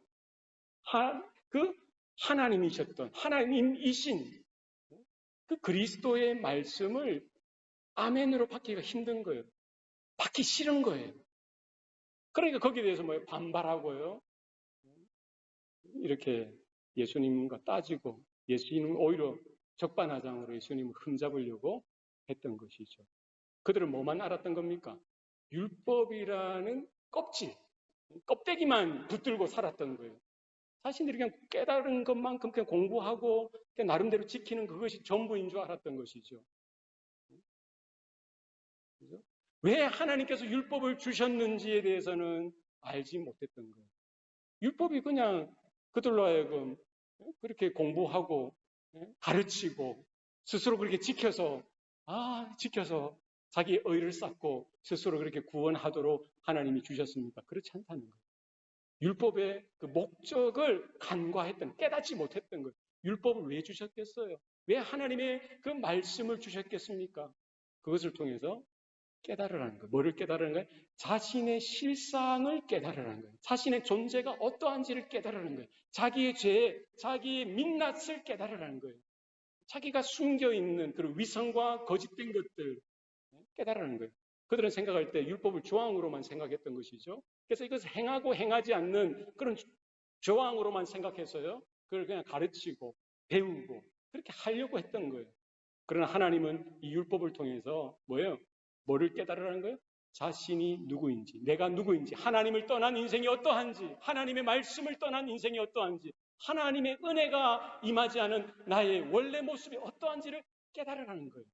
S1: 그 하나님이셨던 하나님이신 그 그리스도의 말씀을 아멘으로 받기가 힘든 거예요. 받기 싫은 거예요. 그러니까 거기에 대해서 뭐 반발하고요. 이렇게 예수님과 따지고 예수님은 오히려 적반하장으로 예수님을 흠잡으려고 했던 것이죠. 그들은 뭐만 알았던 겁니까? 율법이라는 껍질, 껍데기만 붙들고 살았던 거예요. 자신들이 그냥 깨달은 것만큼 그냥 공부하고 그냥 나름대로 지키는 그것이 전부인 줄 알았던 것이죠. 그죠? 왜 하나님께서 율법을 주셨는지에 대해서는 알지 못했던 거예요. 율법이 그냥 그들로 하여금 그렇게 공부하고 가르치고 스스로 그렇게 지켜서 자기 의를 쌓고 스스로 그렇게 구원하도록 하나님이 주셨습니까? 그렇지 않다는 거예요. 율법의 그 목적을 간과했던, 깨닫지 못했던 거예요. 율법을 왜 주셨겠어요? 왜 하나님의 그 말씀을 주셨겠습니까? 그것을 통해서 깨달으라는 거예요. 뭐를 깨달으라는 거예요? 자신의 실상을 깨달으라는 거예요. 자신의 존재가 어떠한지를 깨달으라는 거예요. 자기의 죄, 자기의 민낯을 깨달으라는 거예요. 자기가 숨겨있는 그런 위선과 거짓된 것들 깨달으라는 거예요. 그들은 생각할 때 율법을 조항으로만 생각했던 것이죠. 그래서 이것을 행하고 행하지 않는 그런 조항으로만 생각해서요. 그걸 그냥 가르치고 배우고 그렇게 하려고 했던 거예요. 그러나 하나님은 이 율법을 통해서 뭐예요? 뭐를 깨달으라는 거예요? 자신이 누구인지, 내가 누구인지, 하나님을 떠난 인생이 어떠한지, 하나님의 말씀을 떠난 인생이 어떠한지, 하나님의 은혜가 임하지 않은 나의 원래 모습이 어떠한지를 깨달으라는 거예요.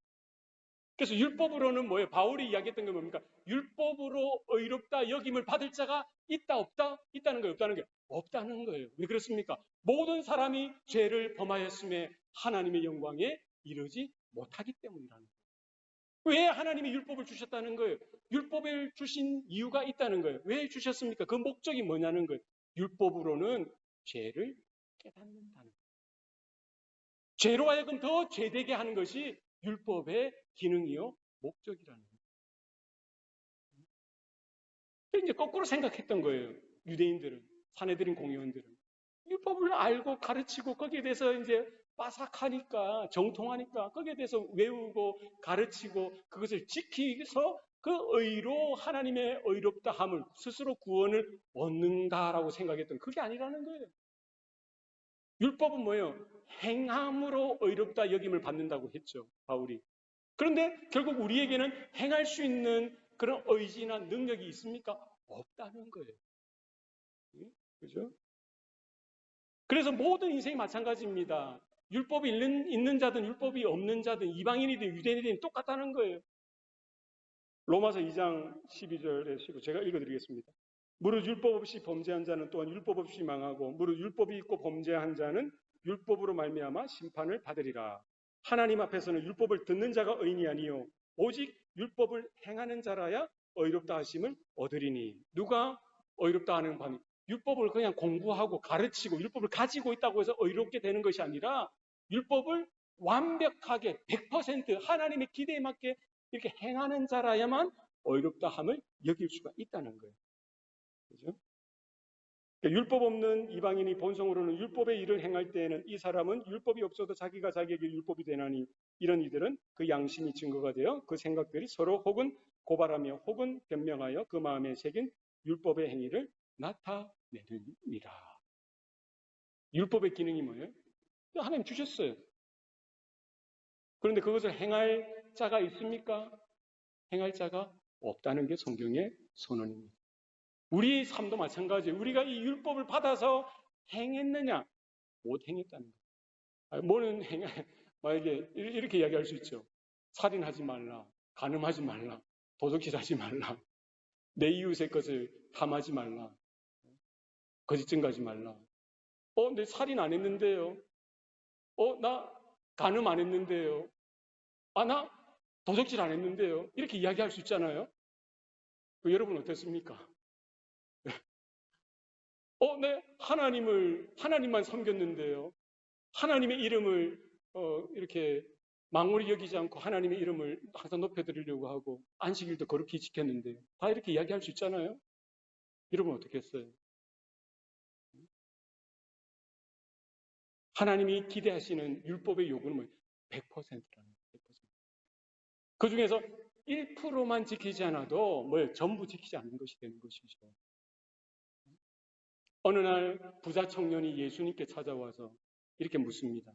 S1: 그래서 율법으로는 뭐예요? 바울이 이야기했던 게 뭡니까? 율법으로 의롭다 여김을 받을 자가 있다 없다? 있다는 거예요? 없다는 게 없다는 거예요. 왜 그렇습니까? 모든 사람이 죄를 범하였음에 하나님의 영광에 이르지 못하기 때문이라는 거예요. 왜 하나님이 율법을 주셨다는 거예요? 율법을 주신 이유가 있다는 거예요. 왜 주셨습니까? 그 목적이 뭐냐는 거예요. 율법으로는 죄를 깨닫는다는 거예요. 죄로 하여금 더 죄되게 하는 것이 율법의 기능이요 목적이라는 거예요. 이제 거꾸로 생각했던 거예요. 유대인들은, 사내들인 공의원들은 율법을 알고 가르치고 거기에 대해서 이제 빠삭하니까 정통하니까 거기에 대해서 외우고 가르치고 그것을 지키서 그 의로 하나님의 의롭다함을 스스로 구원을 얻는다라고 생각했던 그게 아니라는 거예요. 율법은 뭐예요? 행함으로 의롭다 여김을 받는다고 했죠, 바울이. 그런데 결국 우리에게는 행할 수 있는 그런 의지나 능력이 있습니까? 없다는 거예요. 그죠? 그래서 모든 인생이 마찬가지입니다. 율법이 있는 자든 율법이 없는 자든 이방인이든 유대인이든 똑같다는 거예요. 로마서 2장 12절에 시고 제가 읽어드리겠습니다. 무릇 율법 없이 범죄한 자는 또한 율법 없이 망하고 무릇 율법이 있고 범죄한 자는 율법으로 말미암아 심판을 받으리라. 하나님 앞에서는 율법을 듣는 자가 의인이 아니요 오직 율법을 행하는 자라야 의롭다 하심을 얻으리니. 누가 의롭다 하는 바니? 율법을 그냥 공부하고 가르치고 율법을 가지고 있다고 해서 의롭게 되는 것이 아니라 율법을 완벽하게 100% 하나님의 기대에 맞게 이렇게 행하는 자라야만 의롭다함을 여길 수가 있다는 거예요. 그죠? 율법 없는 이방인이 본성으로는 율법의 일을 행할 때에는 이 사람은 율법이 없어도 자기가 자기에게 율법이 되나니 이런 이들은 그 양심이 증거가 되어 그 생각들이 서로 혹은 고발하며 혹은 변명하여 그 마음에 새긴 율법의 행위를 나타내느니라. 율법의 기능이 뭐예요? 하나님 주셨어요. 그런데 그것을 행할 자가 있습니까? 행할 자가 없다는 게 성경의 선언입니다. 우리의 삶도 마찬가지예요. 우리가 이 율법을 받아서 행했느냐? 못 행했다는 거예요. 뭐는 만약에 이렇게 이야기할 수 있죠. 살인하지 말라, 간음하지 말라, 도둑질하지 말라, 내 이웃의 것을 탐하지 말라, 거짓 증거하지 말라. 내 살인 안 했는데요. 나 간음 안 했는데요. 나 도둑질 안 했는데요. 이렇게 이야기할 수 있잖아요. 여러분 어떻습니까? 네, 하나님만 섬겼는데요. 하나님의 이름을 이렇게 망홀히 여기지 않고 하나님의 이름을 항상 높여드리려고 하고 안식일도 거룩히 지켰는데요. 다 이렇게 이야기할 수 있잖아요. 여러분 어떻게 했어요? 하나님이 기대하시는 율법의 요구는 뭐예요? 100%라는 거예요. 100%. 그 중에서 1%만 지키지 않아도 뭐예요? 전부 지키지 않는 것이 되는 것이죠. 어느 날 부자 청년이 예수님께 찾아와서 이렇게 묻습니다.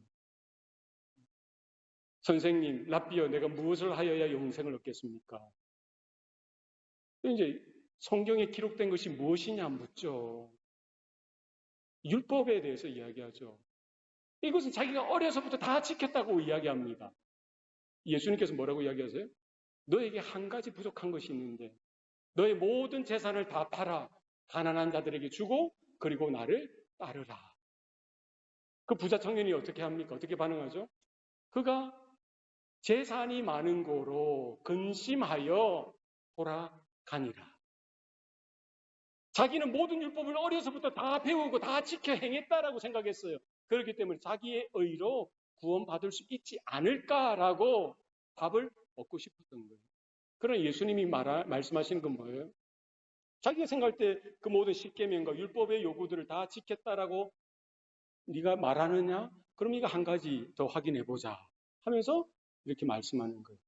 S1: 선생님, 랍비여, 내가 무엇을 하여야 영생을 얻겠습니까? 이제 성경에 기록된 것이 무엇이냐 묻죠. 율법에 대해서 이야기하죠. 이것은 자기가 어려서부터 다 지켰다고 이야기합니다. 예수님께서 뭐라고 이야기하세요? 너에게 한 가지 부족한 것이 있는데 너의 모든 재산을 다 팔아 가난한 자들에게 주고 그리고 나를 따르라. 그 부자 청년이 어떻게 합니까? 어떻게 반응하죠? 그가 재산이 많은 고로 근심하여 돌아가니라. 자기는 모든 율법을 어려서부터 다 배우고 다 지켜 행했다라고 생각했어요. 그렇기 때문에 자기의 의로 구원받을 수 있지 않을까라고 답을 얻고 싶었던 거예요. 그러나 예수님이 말씀하시는 건 뭐예요? 자기가 생각할 때 그 모든 십계명과 율법의 요구들을 다 지켰다라고 네가 말하느냐? 그럼 네가 한 가지 더 확인해 보자 하면서 이렇게 말씀하는 거예요.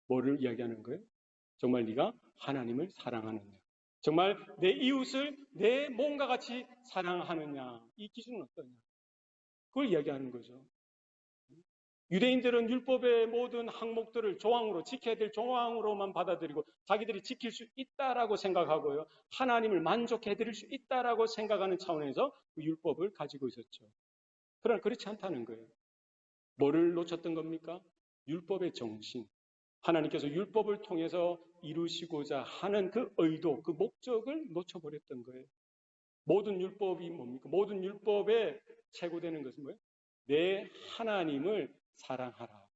S1: 뭐를 이야기하는 거예요? 정말 네가 하나님을 사랑하느냐? 정말 내 이웃을 내 몸과 같이 사랑하느냐? 이 기준은 어떠냐? 그걸 이야기하는 거죠. 유대인들은 율법의 모든 항목들을 조항으로 지켜야 될 조항으로만 받아들이고 자기들이 지킬 수 있다라고 생각하고요. 하나님을 만족해 드릴 수 있다라고 생각하는 차원에서 그 율법을 가지고 있었죠. 그러나 그렇지 않다는 거예요. 뭐를 놓쳤던 겁니까? 율법의 정신. 하나님께서 율법을 통해서 이루시고자 하는 그 의도, 그 목적을 놓쳐버렸던 거예요. 모든 율법이 뭡니까? 모든 율법의 최고되는 것은 뭐예요? 내 하나님을 사랑하라.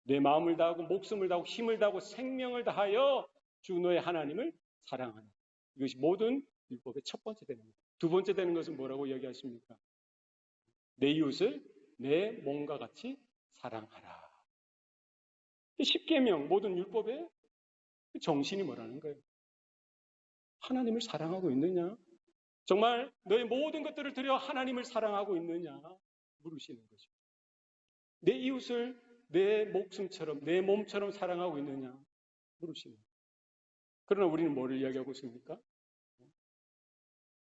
S1: 내 마음을 다하고 목숨을 다하고 힘을 다하고 생명을 다하여 주 너의 하나님을 사랑하라. 이것이 모든 율법의 첫 번째 되는 겁니다. 두 번째 되는 것은 뭐라고 이야기하십니까? 내 이웃을 내 몸과 같이 사랑하라. 십계명 모든 율법의 정신이 뭐라는 거예요? 하나님을 사랑하고 있느냐? 정말 너의 모든 것들을 들여 하나님을 사랑하고 있느냐? 물으시는 거죠. 내 이웃을 내 목숨처럼 내 몸처럼 사랑하고 있느냐? 물으시는 거예요. 그러나 우리는 뭐를 이야기하고 있습니까?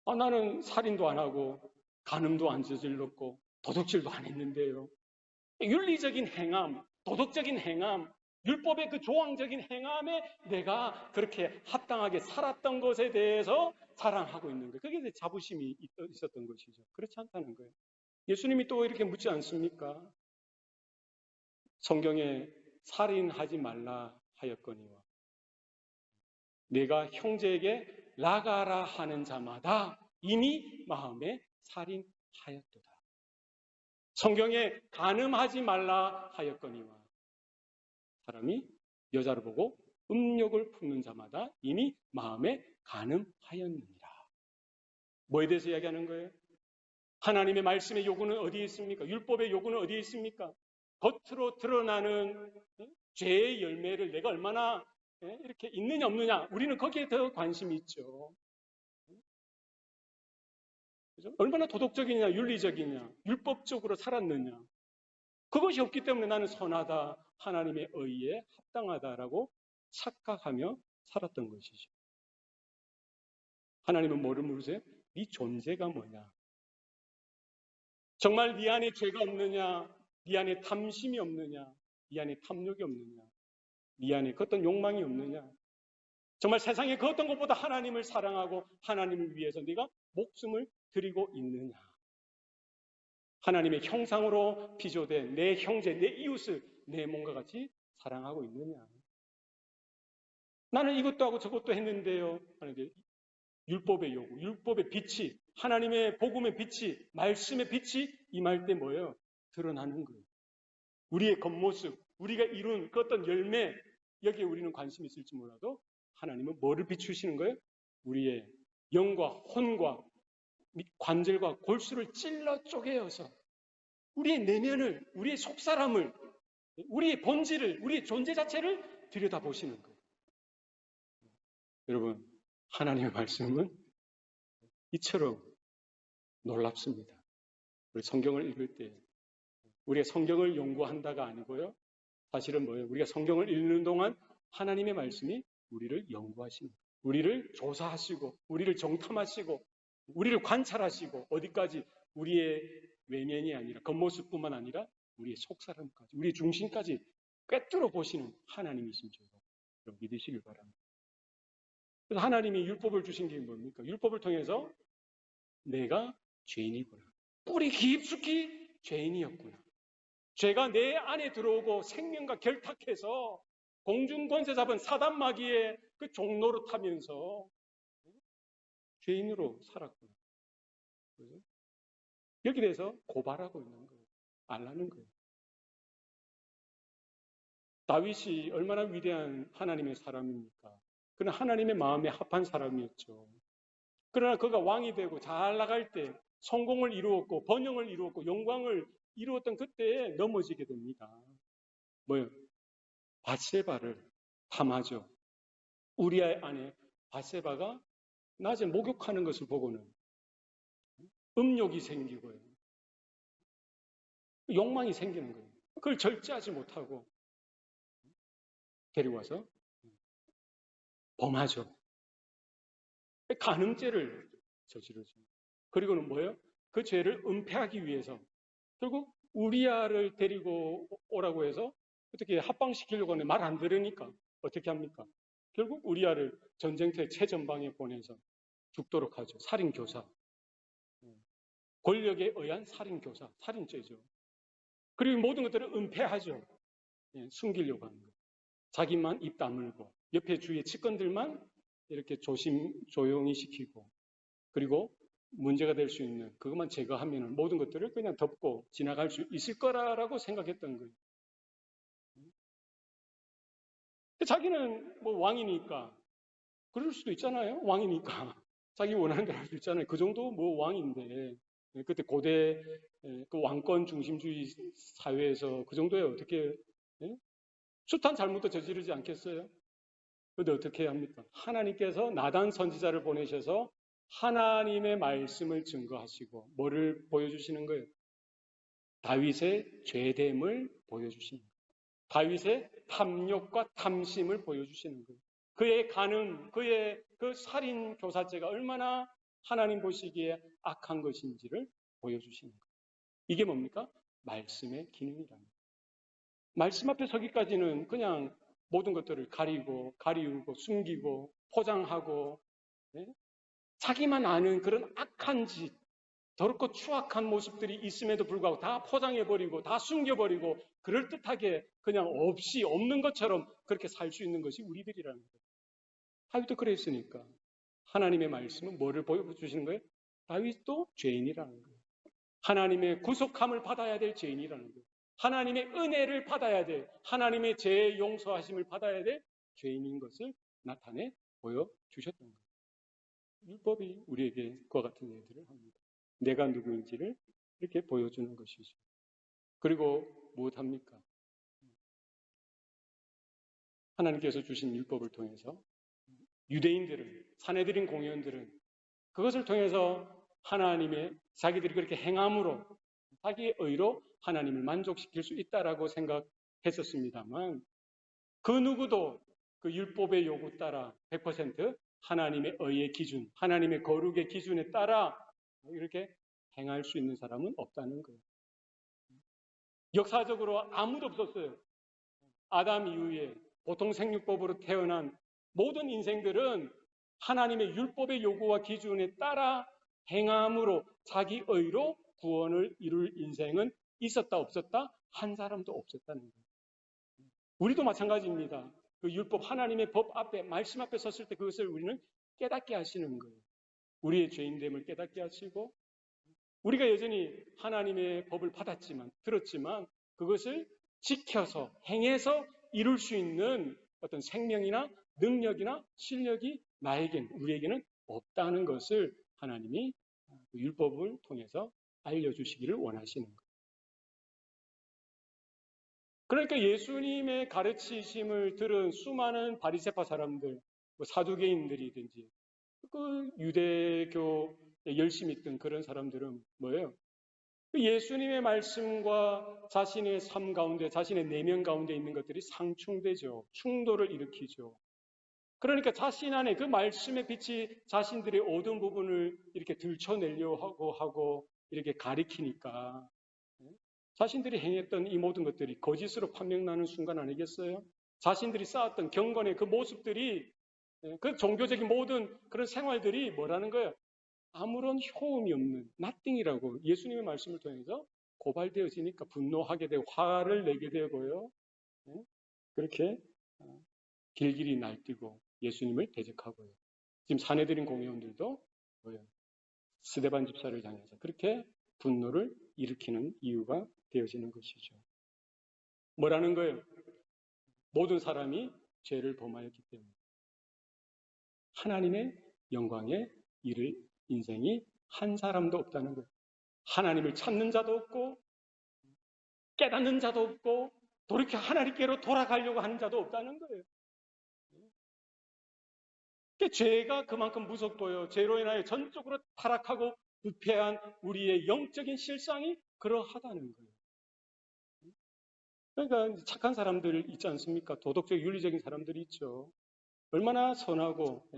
S1: 나는 살인도 안 하고 간음도 안 저질렀고 도둑질도 안 했는데요. 윤리적인 행함, 도덕적인 행함, 율법의 그 조항적인 행함에 내가 그렇게 합당하게 살았던 것에 대해서 자랑하고 있는 거예요. 그게 자부심이 있었던 것이죠. 그렇지 않다는 거예요. 예수님이 또 이렇게 묻지 않습니까? 성경에 살인하지 말라 하였거니와 내가 형제에게 나가라 하는 자마다 이미 마음에 살인하였도다. 성경에 간음하지 말라 하였거니와 사람이 여자를 보고 음욕을 품는 자마다 이미 마음에 간음하였느니라. 뭐에 대해서 이야기하는 거예요? 하나님의 말씀의 요구는 어디에 있습니까? 율법의 요구는 어디에 있습니까? 겉으로 드러나는 죄의 열매를 내가 얼마나 이렇게 있느냐 없느냐 우리는 거기에 더 관심이 있죠. 그죠? 얼마나 도덕적이냐 윤리적이냐 율법적으로 살았느냐 그것이 없기 때문에 나는 선하다 하나님의 의에 합당하다라고 착각하며 살았던 것이죠. 하나님은 뭐를 물으세요? 네 존재가 뭐냐? 정말 네 안에 죄가 없느냐? 네 안에 탐심이 없느냐? 네 안에 탐욕이 없느냐? 네 안에 그 어떤 욕망이 없느냐? 정말 세상에 그 어떤 것보다 하나님을 사랑하고 하나님을 위해서 네가 목숨을 드리고 있느냐? 하나님의 형상으로 비조된 내 형제, 내 이웃을 내 몸과 같이 사랑하고 있느냐? 나는 이것도 하고 저것도 했는데요. 율법의 요구, 율법의 빛이, 하나님의 복음의 빛이, 말씀의 빛이 임할 때 뭐예요? 드러나는 거예요. 우리의 겉모습, 우리가 이룬 그 어떤 열매, 여기에 우리는 관심이 있을지 몰라도 하나님은 뭐를 비추시는 거예요? 우리의 영과 혼과 관절과 골수를 찔러 쪼개어서 우리의 내면을, 우리의 속사람을, 우리의 본질을, 우리의 존재 자체를 들여다보시는 거예요. 여러분, 하나님의 말씀은 이처럼 놀랍습니다. 우리 성경을 읽을 때 우리가 성경을 연구한다가 아니고요. 사실은 뭐예요? 우리가 성경을 읽는 동안 하나님의 말씀이 우리를 연구하시는 거예요. 우리를 조사하시고 우리를 정탐하시고 우리를 관찰하시고 어디까지 우리의 외면이 아니라 겉모습뿐만 아니라 우리의 속사람까지 우리의 중심까지 꿰뚫어 보시는 하나님이신 줄 믿으시길 바랍니다. 그래서 하나님이 율법을 주신 게 뭡니까? 율법을 통해서 내가 죄인이구나. 뿌리 깊숙이 죄인이었구나. 죄가 내 안에 들어오고 생명과 결탁해서 공중 권세 잡은 사단 마귀의 그 종로로 타면서 죄인으로 살았구나. 그죠? 여기 대해서 고발하고 있는 거예요. 알라는 거예요. 다윗이 얼마나 위대한 하나님의 사람입니까? 그는 하나님의 마음에 합한 사람이었죠. 그러나 그가 왕이 되고 잘 나갈 때 성공을 이루었고 번영을 이루었고 영광을 이루었던 그때에 넘어지게 됩니다. 뭐요? 밧세바를 탐하죠. 우리아의 아내 밧세바가 낮에 목욕하는 것을 보고는 음욕이 생기고요. 욕망이 생기는 거예요. 그걸 절제하지 못하고 데려와서 범하죠. 간음죄를 저지르죠. 그리고는 뭐예요? 그 죄를 은폐하기 위해서 결국 우리아를 데리고 오라고 해서 어떻게 합방시키려고 하는데 말 안 들으니까 어떻게 합니까? 결국 우리아를 전쟁터의 최전방에 보내서 죽도록 하죠. 살인교사. 권력에 의한 살인교사, 살인죄죠. 그리고 모든 것들을 은폐하죠. 숨기려고 하는 거예요. 자기만 입 다물고 옆에 주위의 측근들만 이렇게 조용히 시키고 그리고 문제가 될 수 있는 그것만 제거하면 모든 것들을 그냥 덮고 지나갈 수 있을 거라고 생각했던 거예요. 자기는 뭐 왕이니까 그럴 수도 있잖아요. 왕이니까 자기 원하는 대로 할 수 있잖아요. 그 정도 뭐 왕인데 그때 고대 그 왕권 중심주의 사회에서 그 정도에 어떻게 숱한 잘못도 저지르지 않겠어요? 그런데 어떻게 해야 합니까? 하나님께서 나단 선지자를 보내셔서 하나님의 말씀을 증거하시고 뭐를 보여주시는 거예요? 다윗의 죄됨을 보여주시는 거예요. 다윗의 탐욕과 탐심을 보여주시는 거예요. 그의 간음, 그의 그 살인 교사죄가 얼마나 하나님 보시기에 악한 것인지를 보여주시는 거예요. 이게 뭡니까? 말씀의 기능이랍니다. 말씀 앞에 서기까지는 그냥 모든 것들을 가리우고 숨기고 포장하고 자기만 아는 그런 악한 짓, 더럽고 추악한 모습들이 있음에도 불구하고 다 포장해버리고 다 숨겨버리고 그럴듯하게 그냥 없는 것처럼 그렇게 살 수 있는 것이 우리들이라는 거예요. 다윗도 그랬으니까 하나님의 말씀은 뭐를 보여주시는 거예요? 다윗도 죄인이라는 거예요. 하나님의 구속함을 받아야 될 죄인이라는 거예요. 하나님의 은혜를 받아야 될, 하나님의 죄의 용서하심을 받아야 될 죄인인 것을 나타내 보여주셨던 거예요. 율법이 우리에게 그와 같은 일들을 합니다. 내가 누구인지를 이렇게 보여주는 것이죠. 그리고 무엇합니까? 하나님께서 주신 율법을 통해서 유대인들은, 사내들인 공회원들은 그것을 통해서 하나님의 자기들이 그렇게 행함으로 자기의 의로 하나님을 만족시킬 수 있다라고 생각했었습니다만 그 누구도 그 율법의 요구 따라 100% 하나님의 의의 기준, 하나님의 거룩의 기준에 따라 이렇게 행할 수 있는 사람은 없다는 거예요. 역사적으로 아무도 없었어요. 아담 이후에 보통 생육법으로 태어난 모든 인생들은 하나님의 율법의 요구와 기준에 따라 행함으로 자기 의로 구원을 이룰 인생은 있었다 없었다? 한 사람도 없었다는 거예요. 우리도 마찬가지입니다. 그 율법 하나님의 법 앞에 말씀 앞에 섰을 때 그것을 우리는 깨닫게 하시는 거예요. 우리의 죄인됨을 깨닫게 하시고 우리가 여전히 하나님의 법을 받았지만 들었지만 그것을 지켜서 행해서 이룰 수 있는 어떤 생명이나 능력이나 실력이 우리에게는 없다는 것을 하나님이 율법을 통해서 알려주시기를 원하시는 거예요. 그러니까 예수님의 가르치심을 들은 수많은 바리새파 사람들, 사두개인들이든지 그 유대교에 열심히 있던 그런 사람들은 뭐예요? 예수님의 말씀과 자신의 삶 가운데, 자신의 내면 가운데 있는 것들이 상충되죠. 충돌을 일으키죠. 그러니까 자신 안에 그 말씀의 빛이 자신들의 어두운 부분을 이렇게 들춰내려고 하고 이렇게 가리키니까 자신들이 행했던 이 모든 것들이 거짓으로 판명나는 순간 아니겠어요? 자신들이 쌓았던 경건의 그 모습들이 그 종교적인 모든 그런 생활들이 뭐라는 거예요? 아무런 효험이 없는 nothing이라고 예수님의 말씀을 통해서 고발되어지니까 분노하게 되고 화를 내게 되고요. 그렇게 길길이 날뛰고 예수님을 대적하고요. 지금 사내들인 공회원들도 스데반 집사를 향해서 그렇게 분노를 일으키는 이유가 되어지는 것이죠. 뭐라는 거예요? 모든 사람이 죄를 범하였기 때문에 하나님의 영광에 이를 인생이 한 사람도 없다는 거예요. 하나님을 찾는 자도 없고 깨닫는 자도 없고 돌이켜 하나님께로 돌아가려고 하는 자도 없다는 거예요. 죄가 그만큼 무섭고요. 죄로 인하여 전적으로 타락하고 부패한 우리의 영적인 실상이 그러하다는 거예요. 그러니까 착한 사람들 있지 않습니까? 도덕적 윤리적인 사람들이 있죠. 얼마나 선하고,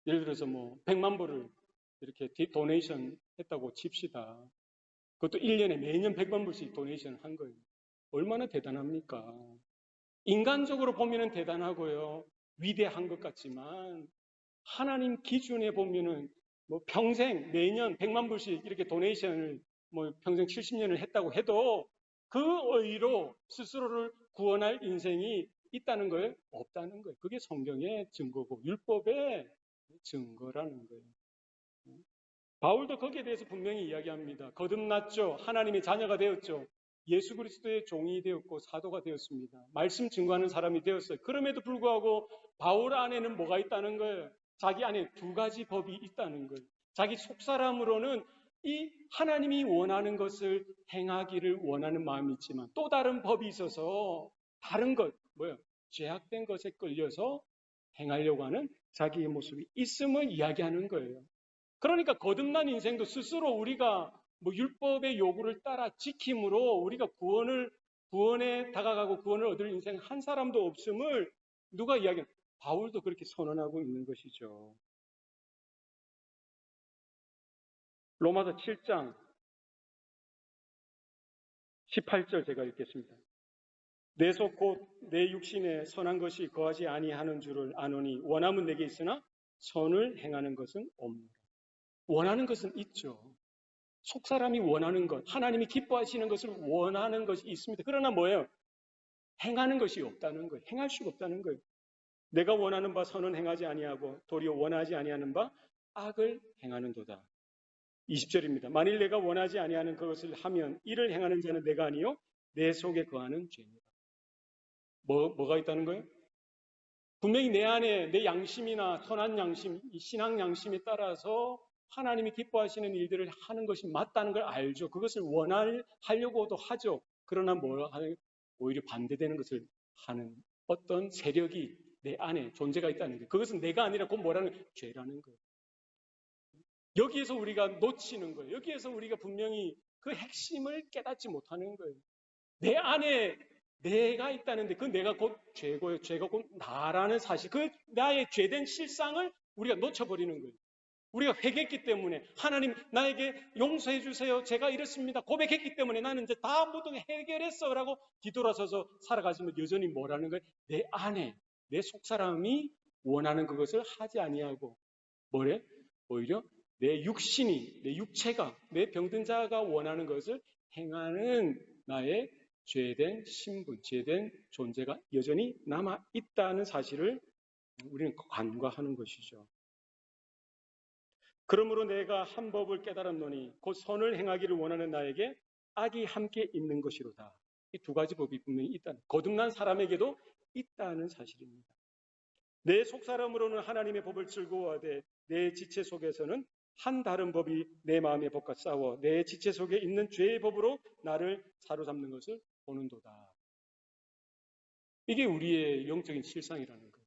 S1: 예를 들어서 100만 불을 이렇게 도네이션 했다고 칩시다. 그것도 1년에 매년 100만 불씩 도네이션 한 거예요. 얼마나 대단합니까? 인간적으로 보면은 대단하고요. 위대한 것 같지만 하나님 기준에 보면은 평생 매년 100만 불씩 이렇게 도네이션을 평생 70년을 했다고 해도 그 의로 스스로를 구원할 인생이 있다는 거예요? 없다는 거예요. 그게 성경의 증거고 율법의 증거라는 거예요. 바울도 거기에 대해서 분명히 이야기합니다. 거듭났죠. 하나님의 자녀가 되었죠. 예수 그리스도의 종이 되었고 사도가 되었습니다. 말씀 증거하는 사람이 되었어요. 그럼에도 불구하고 바울 안에는 뭐가 있다는 거예요? 자기 안에 두 가지 법이 있다는 거예요. 자기 속사람으로는 이 하나님이 원하는 것을 행하기를 원하는 마음이 있지만 또 다른 법이 있어서 다른 것, 죄악된 것에 끌려서 행하려고 하는 자기의 모습이 있음을 이야기하는 거예요. 그러니까 거듭난 인생도 스스로 우리가 율법의 요구를 따라 지킴으로 우리가 구원에 다가가고 구원을 얻을 인생 한 사람도 없음을 누가 이야기하는? 바울도 그렇게 선언하고 있는 것이죠. 로마서 7장 18절 제가 읽겠습니다. 내 속 곧 내 육신에 선한 것이 거하지 아니하는 줄을 아노니 원함은 내게 있으나 선을 행하는 것은 없노라. 원하는 것은 있죠. 속사람이 원하는 것, 하나님이 기뻐하시는 것을 원하는 것이 있습니다. 그러나 뭐예요? 행하는 것이 없다는 거예요. 행할 수가 없다는 거예요. 내가 원하는 바 선은 행하지 아니하고 도리어 원하지 아니하는 바 악을 행하는도다. 20절입니다. 만일 내가 원하지 아니하는 그것을 하면 이를 행하는 자는 내가 아니요 내 속에 거하는 죄니라. 뭐가 있다는 거예요? 분명히 내 안에 내 양심이나 선한 양심, 이 신앙 양심에 따라서 하나님이 기뻐하시는 일들을 하는 것이 맞다는 걸 알죠. 그것을 하려고도 하죠. 그러나 오히려 반대되는 것을 하는 어떤 세력이 내 안에 존재가 있다는 거예요. 그것은 내가 아니라 곧 뭐라는 거예요? 죄라는 거예요. 여기에서 우리가 놓치는 거예요. 여기에서 우리가 분명히 그 핵심을 깨닫지 못하는 거예요. 내 안에 내가 있다는데 그 내가 곧 죄고요. 죄가 곧 나라는 사실, 그 나의 죄된 실상을 우리가 놓쳐버리는 거예요. 우리가 회개했기 때문에 하나님 나에게 용서해 주세요. 제가 이렇습니다. 고백했기 때문에 나는 이제 다 모든 해결했어 라고 뒤돌아서서 살아가시면 여전히 뭐라는 거예요? 내 안에 내 속사람이 원하는 그것을 하지 아니하고 오히려 내 육신이 내 육체가 내 병든 자가 원하는 것을 행하는 나의 죄된 신분, 죄된 존재가 여전히 남아 있다는 사실을 우리는 간과하는 것이죠. 그러므로 내가 한 법을 깨달았노니 곧 선을 행하기를 원하는 나에게 악이 함께 있는 것이로다. 이 두 가지 법이 분명히 있다는, 거듭난 사람에게도 있다는 사실입니다. 내 속사람으로는 하나님의 법을 즐거워하되 내 지체 속에서는 한 다른 법이 내 마음의 법과 싸워 내 지체 속에 있는 죄의 법으로 나를 사로잡는 것을 보는도다. 이게 우리의 영적인 실상이라는 거예요.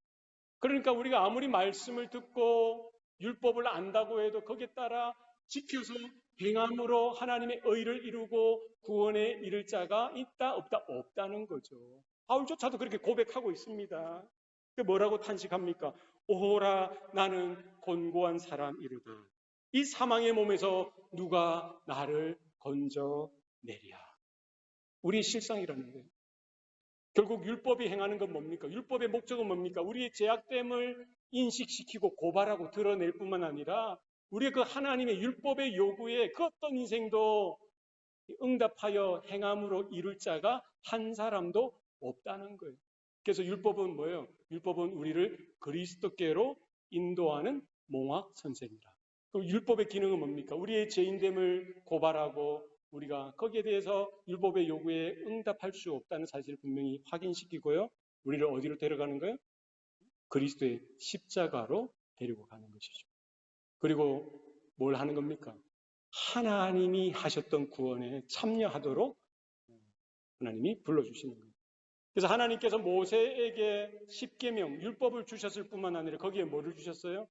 S1: 그러니까 우리가 아무리 말씀을 듣고 율법을 안다고 해도 거기에 따라 지켜서 행함으로 하나님의 의를 이루고 구원에 이를 자가 있다 없다? 없다는 거죠. 바울조차도 그렇게 고백하고 있습니다. 뭐라고 탄식합니까? 오호라 나는 곤고한 사람이로다. 이 사망의 몸에서 누가 나를 건져내랴. 우리의 실상이라는 거예요. 결국 율법이 행하는 건 뭡니까? 율법의 목적은 뭡니까? 우리의 죄악됨을 인식시키고 고발하고 드러낼 뿐만 아니라 우리의 그 하나님의 율법의 요구에 그 어떤 인생도 응답하여 행함으로 이룰 자가 한 사람도 없다는 거예요. 그래서 율법은 뭐예요? 율법은 우리를 그리스도께로 인도하는 몽학 선생이라. 그럼 율법의 기능은 뭡니까? 우리의 죄인됨을 고발하고 우리가 거기에 대해서 율법의 요구에 응답할 수 없다는 사실을 분명히 확인시키고요. 우리를 어디로 데려가는 거예요? 그리스도의 십자가로 데리고 가는 것이죠. 그리고 뭘 하는 겁니까? 하나님이 하셨던 구원에 참여하도록 하나님이 불러주시는 거예요. 그래서 하나님께서 모세에게 십계명, 율법을 주셨을 뿐만 아니라 거기에 뭐를 주셨어요?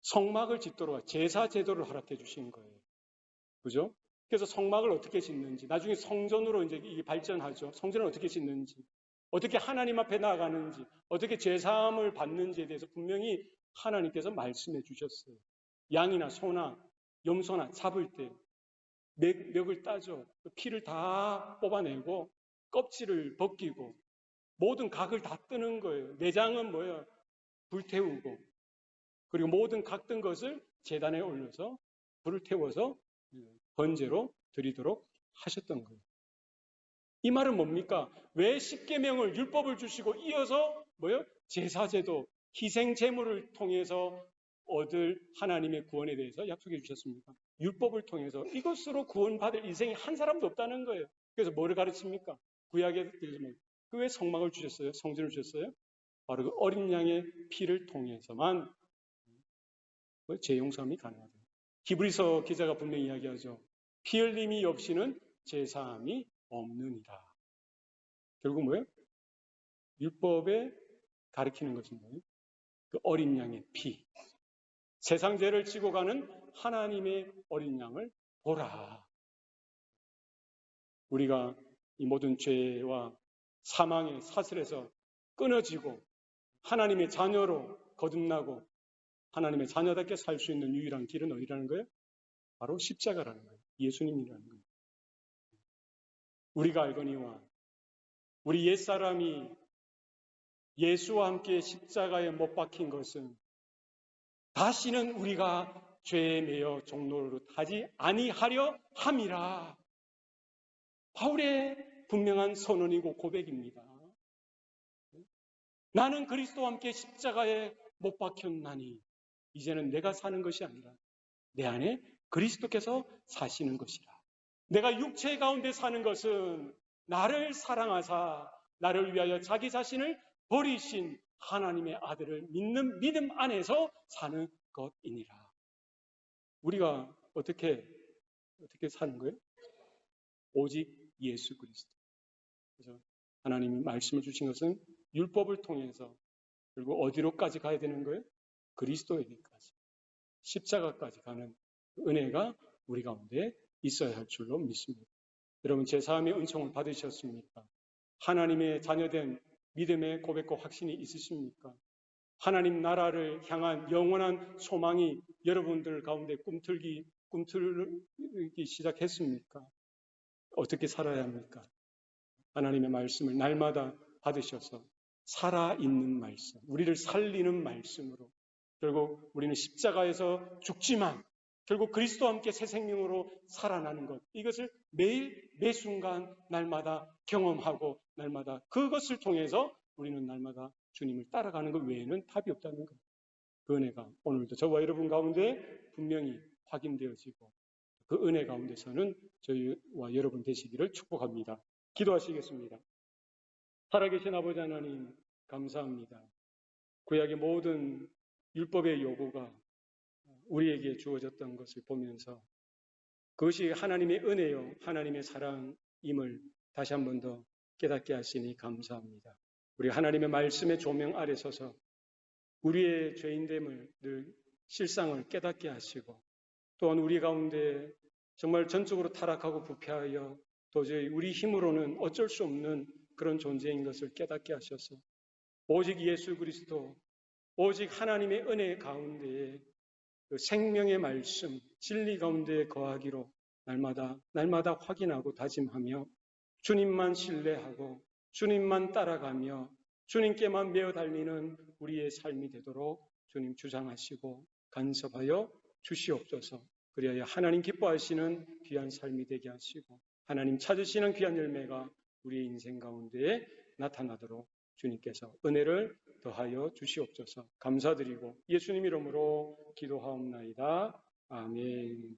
S1: 성막을 짓도록 제사 제도를 허락해 주신 거예요. 그죠? 그래서 성막을 어떻게 짓는지, 나중에 성전으로 이제 이게 발전하죠. 성전을 어떻게 짓는지, 어떻게 하나님 앞에 나아가는지, 어떻게 제사함을 받는지에 대해서 분명히 하나님께서 말씀해 주셨어요. 양이나 소나 염소나 잡을 때 맥을 따져 피를 다 뽑아내고 껍질을 벗기고 모든 각을 다 뜨는 거예요. 내장은 뭐예요? 불태우고 그리고 모든 각 뜬 것을 제단에 올려서 불을 태워서 번제로 드리도록 하셨던 거예요. 이 말은 뭡니까? 왜 십계명을 율법을 주시고 이어서 뭐예요? 제사제도, 희생 제물을 통해서 얻을 하나님의 구원에 대해서 약속해 주셨습니까? 율법을 통해서 이것으로 구원받을 인생이 한 사람도 없다는 거예요. 그래서 뭐를 가르칩니까? 구약에 들리면 그 왜 성막을 주셨어요? 성전을 주셨어요? 바로 그 어린 양의 피를 통해서만 죄 용서함이 가능하다. 히브리서 기자가 분명히 이야기하죠. 피 흘림이 없이는 제사함이 없느니라. 결국 뭐예요? 율법에 가리키는 것은 뭐예요? 그 어린 양의 피. 세상 죄를 지고 가는 하나님의 어린 양을 보라. 우리가 이 모든 죄와 사망의 사슬에서 끊어지고 하나님의 자녀로 거듭나고 하나님의 자녀답게 살 수 있는 유일한 길은 어디라는 거예요? 바로 십자가라는 거예요. 예수님이라는 거예요. 우리가 알거니와 우리 옛사람이 예수와 함께 십자가에 못 박힌 것은 다시는 우리가 죄에 매여 종로로 타지 아니하려 함이라. 바울의 분명한 선언이고 고백입니다. 나는 그리스도와 함께 십자가에 못 박혔나니 이제는 내가 사는 것이 아니라 내 안에 그리스도께서 사시는 것이라. 내가 육체 가운데 사는 것은 나를 사랑하사 나를 위하여 자기 자신을 버리신 하나님의 아들을 믿는 믿음 안에서 사는 것이니라. 우리가 어떻게 사는 거예요? 오직 예수 그리스도. 그래서 하나님이 말씀을 주신 것은 율법을 통해서 그리고 어디로까지 가야 되는 거예요? 그리스도에게까지. 십자가까지 가는 은혜가 우리 가운데 있어야 할 줄로 믿습니다. 여러분 제사함의 은총을 받으셨습니까? 하나님의 자녀된 믿음의 고백과 확신이 있으십니까? 하나님 나라를 향한 영원한 소망이 여러분들 가운데 꿈틀기 시작했습니까? 어떻게 살아야 합니까? 하나님의 말씀을 날마다 받으셔서 살아있는 말씀, 우리를 살리는 말씀으로 결국 우리는 십자가에서 죽지만 결국 그리스도와 함께 새 생명으로 살아나는 것, 이것을 매일 매순간 날마다 경험하고 날마다 그것을 통해서 우리는 날마다 주님을 따라가는 것 외에는 답이 없다는 것. 그 은혜가 오늘도 저와 여러분 가운데 분명히 확인되어지고 그 은혜 가운데서는 저희와 여러분 되시기를 축복합니다. 기도하시겠습니다. 살아계신 아버지 하나님 감사합니다. 구약의 모든 율법의 요구가 우리에게 주어졌던 것을 보면서 그것이 하나님의 은혜요 하나님의 사랑임을 다시 한 번 더 깨닫게 하시니 감사합니다. 우리 하나님의 말씀의 조명 아래 서서 우리의 죄인됨을 늘 실상을 깨닫게 하시고 또한 우리 가운데 정말 전적으로 타락하고 부패하여 도저히 우리 힘으로는 어쩔 수 없는 그런 존재인 것을 깨닫게 하셔서 오직 예수 그리스도, 오직 하나님의 은혜 가운데에 그 생명의 말씀, 진리 가운데 거하기로 날마다 확인하고 다짐하며 주님만 신뢰하고 주님만 따라가며 주님께만 매어 달리는 우리의 삶이 되도록 주님 주장하시고 간섭하여 주시옵소서. 그리하여 하나님 기뻐하시는 귀한 삶이 되게 하시고 하나님 찾으시는 귀한 열매가 우리의 인생 가운데 나타나도록 주님께서 은혜를 더하여 주시옵소서. 감사드리고 예수님 이름으로 기도하옵나이다. 아멘.